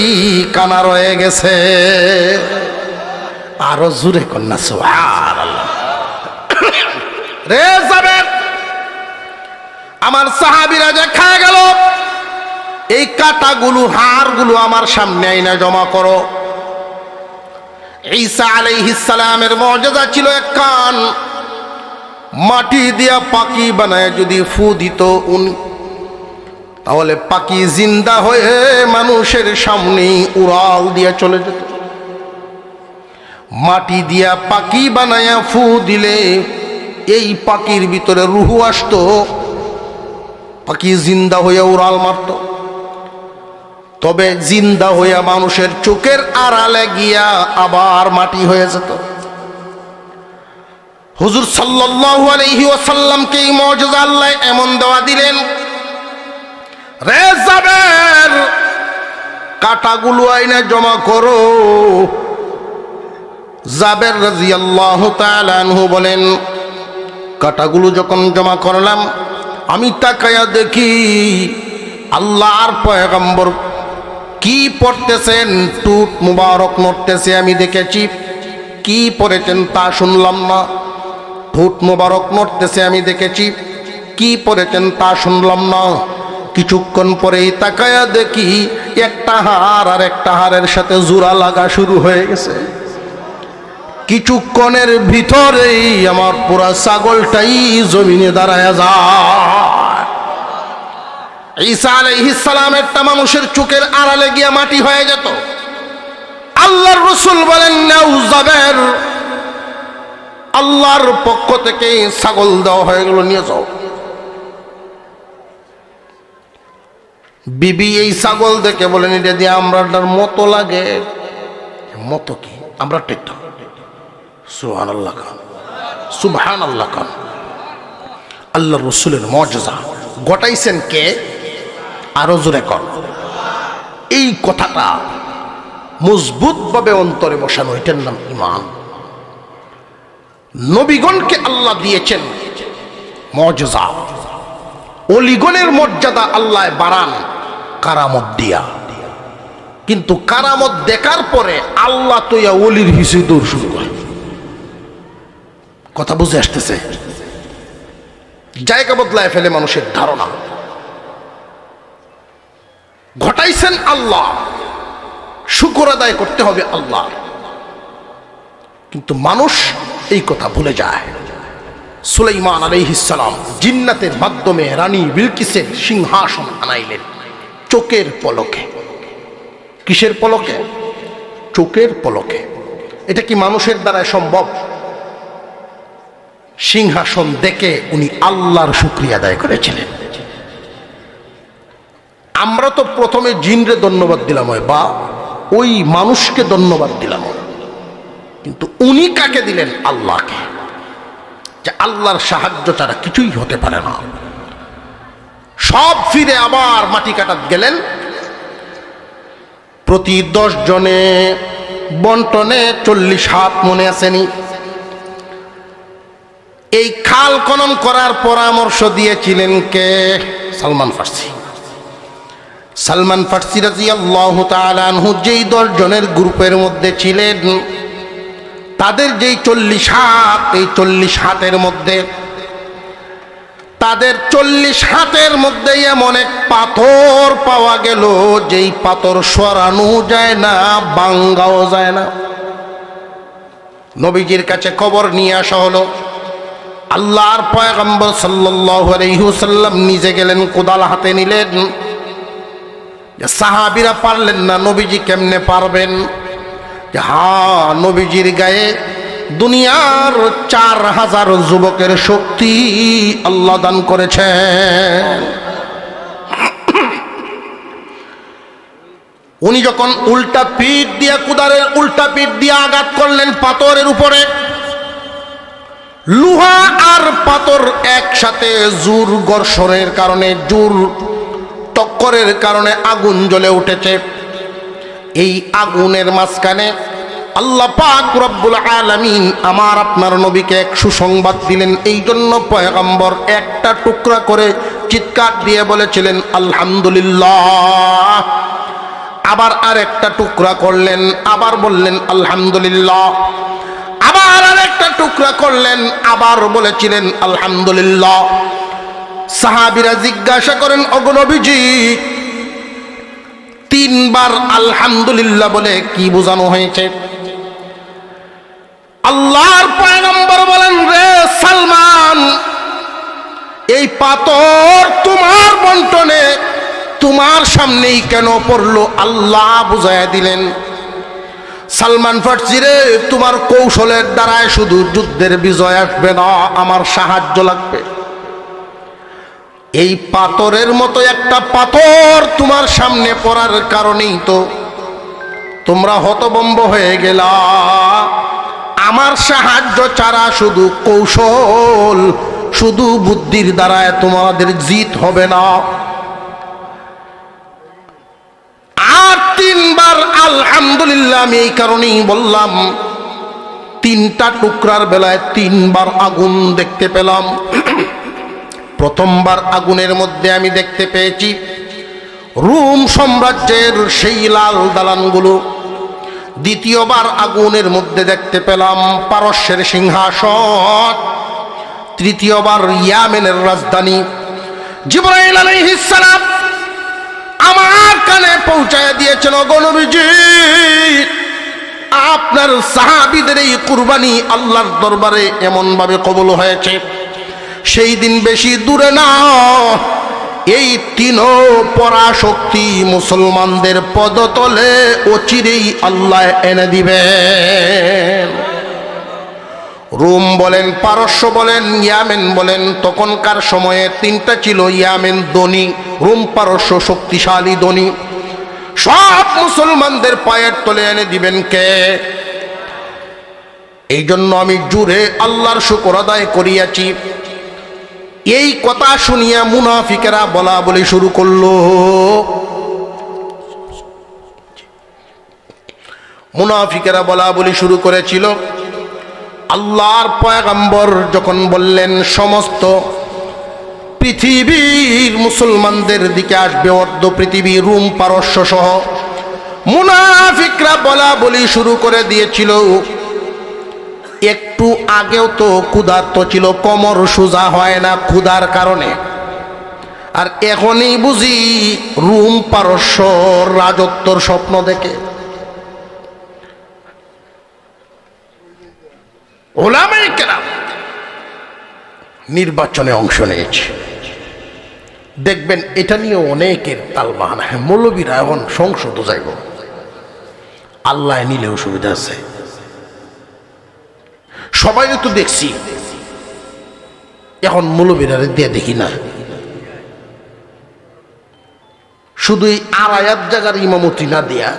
কানা রয়ে গেছে। আরো জোরে কন্যা সুবহানাল্লাহ। রে জাবের, আমার সাহাবীরা যে খায় গেল, এই কাটাগুলো, হাড়গুলো আমার সামনে আইনা জমা করো। ঈসা আলাইহিস সালামের মুআজিজা ছিল এক কান, মাটি দিয়া পাখি বানায় যদি ফু দিত তাহলে পাখি জিন্দা হয়ে মানুষের সামনে উড়াল দিয়া চলে যেত। মাটি দিয়া পাখি বানায়া ফু দিলে এই পাখির ভিতরে রুহু আসতো, পাখি জিন্দা হইয়া উড়াল মারত, তবে জিন্দা হইয়া মানুষের চোখের আড়ালে গিয়া আবার মাটি হয়ে যেত। হুজুর সাল্লাল্লাহু আলাইহি ওয়াসাল্লামকে এই মুজিজা আল্লাহ এমন দেওয়া দিলেন, রে জাবের কাটাগুলো আইনা জমা করো। জাবের রাদিয়াল্লাহু তাআলা আনহু বলেন, কাটাগুলো যখন জমা করলাম আমি তাকায়া দেখি আল্লাহর পয়গম্বর কি পড়তেছেন, টুট মুবারক নড়তেছে আমি দেখেছি, কি পড়েছেন তা শুনলাম না। ঠোঁট মুবারক নড়তেছে আমি দেখেছি, কি পড়েছেন তা শুনলাম না। কিছুক্ষণ পরেই তাকায়া দেখি একটা হাড় আর একটা হাড়ের সাথে জোড়া লাগা শুরু হয়ে গেছে। কিছুক্ষণের ভিতরেই আমার পুরা ছাগলটাই জমিনে দাঁড়ায় যায়। ঈসা আলাইহিস সালামেরটা মানুষের চোখের আড়ালে গিয়া মাটি হয়ে যেত। আল্লাহর রাসূল বলেন, নাও জাবের, আল্লাহর পক্ষ থেকে ছাগল দেওয়া হয়ে গেল, নিয়ে যাও। বিবি এই ছাগল দেখে বলেন, এটা দিয়ে আমরাটার মতো লাগে। মতো কি? আমরা টেকটা সুবহানাল্লাহ খান, সুবহানাল্লাহ খান। আল্লাহর রাসূলের মুজিজা ঘটাইছেন কে? আরো জোরে কর। এই কথাটা মজবুতভাবে অন্তরে বসানো, এটার নাম ঈমান। নবীগণকে আল্লাহ দিয়েছেন মুজিজা, ওলিগণের মর্যাদা আল্লাহ বাড়ান কারামত দিয়া। কিন্তু কারামত দেখার পরে আল্লাহ তো ইয়া ওলির হিসেবে দৌড় শুরু করে। কথা বুঝে আসতেছে? জায়গা বদলায় ফেলে মানুষের ধারণা। ঘটাইছেন আল্লাহ, শুকর আদায় করতে হবে আল্লাহ। কিন্তু মানুষ এই কথা ভুলে যায়। সুলাইমান আলাইহিস সালাম জিন্নাতের মাধ্যমে রানী বিলকিসের সিংহাসন আনাইলেন চোখের পলকে। কিসের পলকে? চোখের পলকে। এটা কি মানুষের দ্বারা সম্ভব? সিংহাসন দেখে উনি আল্লাহর শুকরিয়া আদায় করেছিলেন। আমরা তো প্রথমে জিনরে ধন্যবাদ দিলাম বা ওই মানুষকে ধন্যবাদ দিলাম, কিন্তু উনি কাকে দিলেন? আল্লাহকে। যে আল্লাহর সাহায্য ছাড়া কিছুই হতে পারে না। সব ফিরে আবার মাটি কাটাত গেলেন। প্রতি 10 জনে বন্টনে 40 হাত, মনে আসেনি? এই খাল খনন করার পরামর্শ দিয়েছিলেন কে? সালমান ফার্সি। সালমান ফার্সি রাদিয়াল্লাহু তাআলা আনহু যেই 10 জনের গ্রুপের মধ্যে ছিলেন, তাদের যেই 40 হাত, এই 40 হাতের মধ্যে, তাদের 40 হাতের মধ্যে এমন এক পাথর পাওয়া গেল যেই পাথর সরানো যায় না, ভাঙাও যায় না। নবীজির কাছে খবর নিয়ে আসা হলো। আল্লাহর পয়গম্বর সাল্লাল্লাহু আলাইহি ওয়াসাল্লাম নিজে গেলেন, কোদাল হাতে নিলেন। সাহাবীরা পারলেন না, নবীজি কেমনে পারবেন? হ্যাঁ, নবীজির গায়ে দুনিয়ার 4000 যুবকের শক্তি আল্লাহ দান করেছেন। উনি যখন উল্টা পিঠ দিয়ে, কুদারের উল্টা পিঠ দিয়ে আঘাত করলেন পাথরের উপরে, লোহা আর পাথর একসাথে জোর ঘর্ষণের কারণে, জোর টক্করের কারণে আগুন জ্বলে উঠেছে। এই আগুনের মাঝখানে আল্লাহ পাক রব্বুল আলামিন আমার আপনার নবীকে এক সুসংবাদ দিলেন। এই জন্য পয়গম্বর একটা টুকরা করে চিৎকার দিয়ে বলেছিলেন আলহামদুলিল্লাহ। আবার আরেকটা টুকরা করলেন, আবার বললেন আলহামদুলিল্লাহ। আবার আরেকটা টুকরা করলেন, আবার বলেছিলেন আলহামদুলিল্লাহ। সাহাবীরা জিজ্ঞাসা করেন, ওগো নবীজি, 3 বার আলহামদুলিল্লাহ বলে কি বোঝানো হয়েছে? আল্লাহর পয়গম্বর বলেন, রে সালমান, এই পাথর তোমার বন্টনে তোমার সামনেই কেন পড়লো? আল্লাহ বুঝাইয়া দিলেন, সালমান ফার্সি রে, তোমার কৌশলের দ্বারায় শুধু যুদ্ধের বিজয় আসবে না, আমার সাহায্য লাগবে। এই পাথরের মতো একটা পাথর তোমার সামনে পড়ার কারণেই তো তোমরা হতভম্ব হয়ে গেলা। আমার সাহায্য ছাড়া শুধু কৌশল, শুধু বুদ্ধির দ্বারায় তোমাদের জিত হবে না। আর তিনবার আলহামদুলিল্লাহ আমি এই কারণেই বললাম, তিনটা টুকরার বেলায় তিনবার আগুন দেখতে পেলাম। প্রথমবার আগুনের মধ্যে আমি দেখতে পেয়েছি রোম সাম্রাজ্যের সেই লাল দালানগুলো। দ্বিতীয়বার আগুনের মধ্যে দেখতে পেলাম পারস্যের সিংহাসন। তৃতীয়বার ইয়ামেনের রাজধানী। জিবরাইল আলাইহিস সালাম আমার কানে পৌঁছায় দিয়েছেন, ওগো নবীজি, আপনার সাহাবীদের এই কুরবানি আল্লাহর দরবারে এমন ভাবে কবুল হয়েছে, সেই দিন বেশি দূরে না, এই তিনও পরাশক্তি মুসলমানদের পদতলে অচিরেই আল্লাহ এনে দিবেন। রোম বলেন, পারস্য বলেন, ইয়ামেন বলেন, তখনকার সময়ে তিনটা ছিল। ইয়ামেন ধনী, রোম পারস্য শক্তিশালী ধনী। সব মুসলমানদের পায়ের তলে এনে দিবেন কে? এই জন্য আমি জুড়ে আল্লাহর শুকর আদায় করিয়াছি। এই কথা শুনিয়া মুনাফিকেরা বলা বলি শুরু করলো। মুনাফিকেরা বলা বলি শুরু করেছিল। আল্লাহর পয়গম্বর যখন বললেন সমস্ত পৃথিবীর মুসলমানদের দিকে আসবে অর্ধ পৃথিবী, রোম পারস্য সহ, মুনাফিকরা বলা বলি শুরু করে দিয়েছিল। একটু আগেও তো ক্ষুধার্ত ছিল, কোমর সোজা হয় না ক্ষুধার কারণে। আর এখনই বুঝি রোম পারস্য রাজত্বর স্বপ্ন দেখে। ওলামায়ে কেরাম নির্বাচনে অংশ নিয়েছে, দেখবেন এটা নিয়ে অনেকের তালবাহানা। হ্যাঁ, মৌলবীরা এখন সংসদ যাইব, আল্লাহ নিলেও সুবিধা আছে। সবাই তো দেখছি, এখন মৌলবীরা দিয়ে দেখি না, শুধু এই আড়াইয়াত জায়গার ইমামতি না দেয়া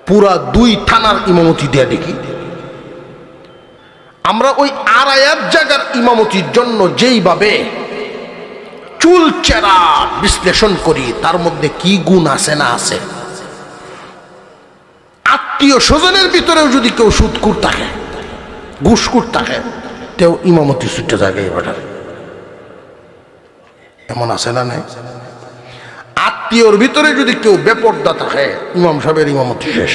পুরা 2 থানার ইমামতি দেয়া দেখি। আমরা ওই আড়াইয়াত জায়গার ইমামতির জন্য যেইভাবে চুলচেরা বিশ্লেষণ করি, তার মধ্যে কি গুণ আছে না আছে। আত্মীয় স্বজনের ভিতরেও যদি কেউ সুদকুর থাকে, ঘুষকুর থাকে, তেও ইমামতি ছুটে থাকে। এবার এমন আছে না নাই? আত্মীয়র ভিতরে যদি কেউ বেপরদা থাকে, ইমাম সাহেবের ইমামতি শেষ।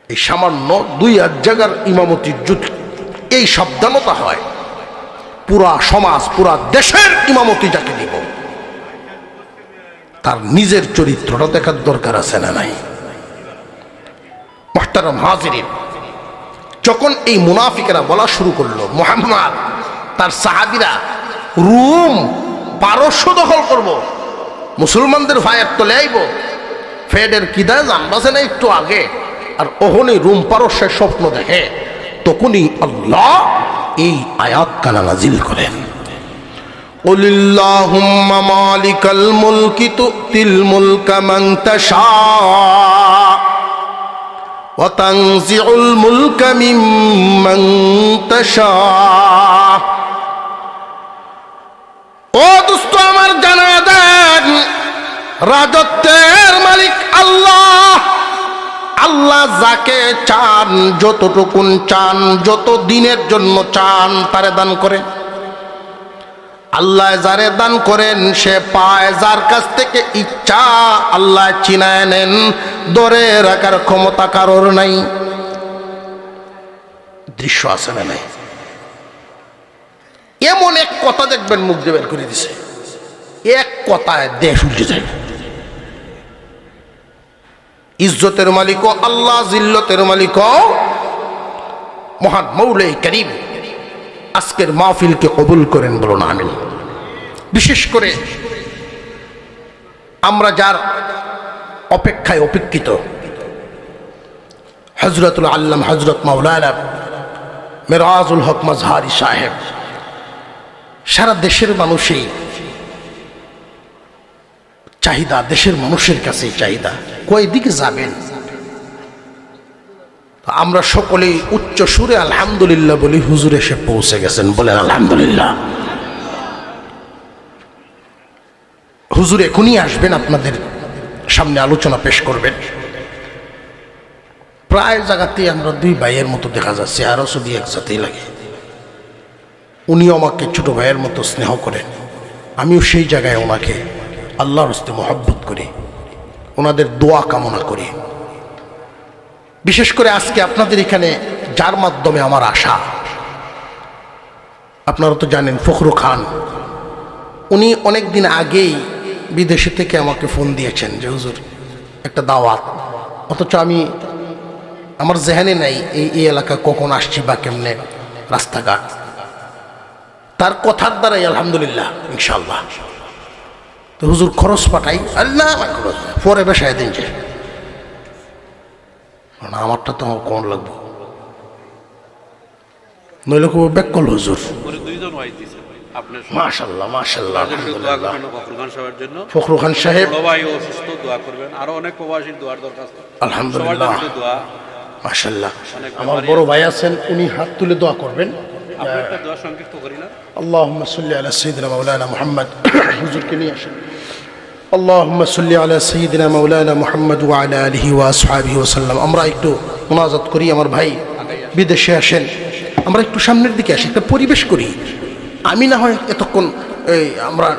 এই সামান্য 2 জায়গার ইমামতির যদি এই সাবধানতা হয়, পুরা সমাজ, পুরা দেশের ইমামতি যাকে দিব, তার নিজের চরিত্রটা দেখার দরকার আছে না নাই? মুহতারাম হাজিরিন, যখন এই মুনাফিকেরা বলা শুরু করলো মুহাম্মদ তার সাহাবীরা রোম পারস্য দখল করব, মুসলমানদের ভাইয়ের তলে আইব, ফেডের কিদায় জানবাছে না একটু আগে, আর ওহনি রোম পারস্যের স্বপ্ন দেখে, তখনই আল্লাহ এই আয়াত কানা নাজিল করেন। কুলিল্লাহুম্মা মালিকাল মুলকি তুতিল মুলকা মান তাশা ওয়া তানজিউল মুলকা মিম্মান তাশা। ও দোস্ত আমার, জানা দেন রাজত্বের মালিক আল্লাহ। আল্লাহ যাকে চান, যতটুকুন চান, যত দিনের জন্য চান, তারে দান করে। আল্লাহ যারে দান করেন সে পায়, যার কাছ থেকে ইচ্ছা আল্লাহ চিনায় নেন, ধরে রাখার ক্ষমতা কারোর নাই। দৃশ্য আছে না নাই? এমন এক কথা দেখবেন মুখ দিয়ে বের করে দিছে, এক কথায় দেশ উল্টে যায়। ইজ্জতের মালিক আল্লাহ, জিল্লতের মালিক মহান মৌলাই করিম। আজকের মাহফিলকে কবুল করেন, বলুন আমিন। বিশেষ করে আমরা যার অপেক্ষায় অপেক্ষিত, হযরতুল আল্লামা হযরত মাওলানা মিরাজুল হক মাজহারি সাহেব সারা দেশের মানুষই চাহিদা, দেশের মানুষের কাছে চাহিদা, কয় দিকে যাবেন? আমরা সকলেই উচ্চ সুরে আলহামদুলিল্লাহ বলি, হুজুর এসে পৌঁছে গেছেন, বলেন আলহামদুলিল্লাহ। হুজুর এখনই আসবেন, আপনাদের সামনে আলোচনা পেশ করবেন। প্রায় জায়গাতেই আমরা দুই ভাইয়ের মতো দেখা যাচ্ছে, আরও শুধু একসাথেই লাগে। উনিও আমাকে ছোট ভাইয়ের মতো স্নেহ করেন, আমিও সেই জায়গায় ওনাকে আল্লাহর হস্তে মহব্বত করি, ওনাদের দোয়া কামনা করি। বিশেষ করে আজকে আপনাদের এখানে যার মাধ্যমে আমার আশা, আপনারা তো জানেন ফখরু খান, উনি অনেক দিন আগেই বিদেশে থেকে আমাকে ফোন দিয়েছেন যে হুজুর একটা দাওয়াত, অথচ আমি আমার জেহানে নাই এই এলাকা কখন আসছি বা কেমনে রাস্তাঘাট। তার কথার দ্বারাই আলহামদুলিল্লাহ ইনশাআল্লাহ। তো হুজুর খরচ পাঠাই, আল্লাহ খরচ পরে বেশায় দিন যে আমারটা তো আমার কোন লাগবো, নইলে খুব ব্যাকল হুজুর। মাশাআল্লাহ মাশাআল্লাহ, ফখরু খান সাহেব আরো অনেক প্রবাসীর দোয়ার দরকার, আলহামদুলিল্লাহ মাশাআল্লাহ। আমার বড় ভাই আছেন, উনি হাত তুলে দোয়া করবেন। আল্লাহুম্মা সাল্লি আলা সাইয়্যিদিনা মাওলানা মুহাম্মদ, হুজুরকে নিয়ে আসেন। আল্লাহুম্মা সাল্লি আলা সাইয়্যিদিনা মাওলানা মুহাম্মদ ওয়া আলা আলিহি ওয়া আসহাবিহি ওয়া সাল্লাম। আমরা একটু মুনাজাত করি, আমার ভাই বিদেশে আসেন, আমরা একটু সামনের দিকে আসি, একটা পরিবেশ করি। আমি না হয় এতক্ষণ আমরা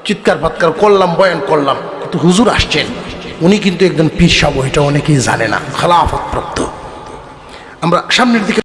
চিৎকার ফাৎকার করলাম, বয়ান করলাম, কিন্তু হুজুর আসছেন, উনি কিন্তু একজন পীর সাহেব, এটা অনেকেই জানে না, খেলাফত প্রাপ্ত। আমরা সামনের দিকে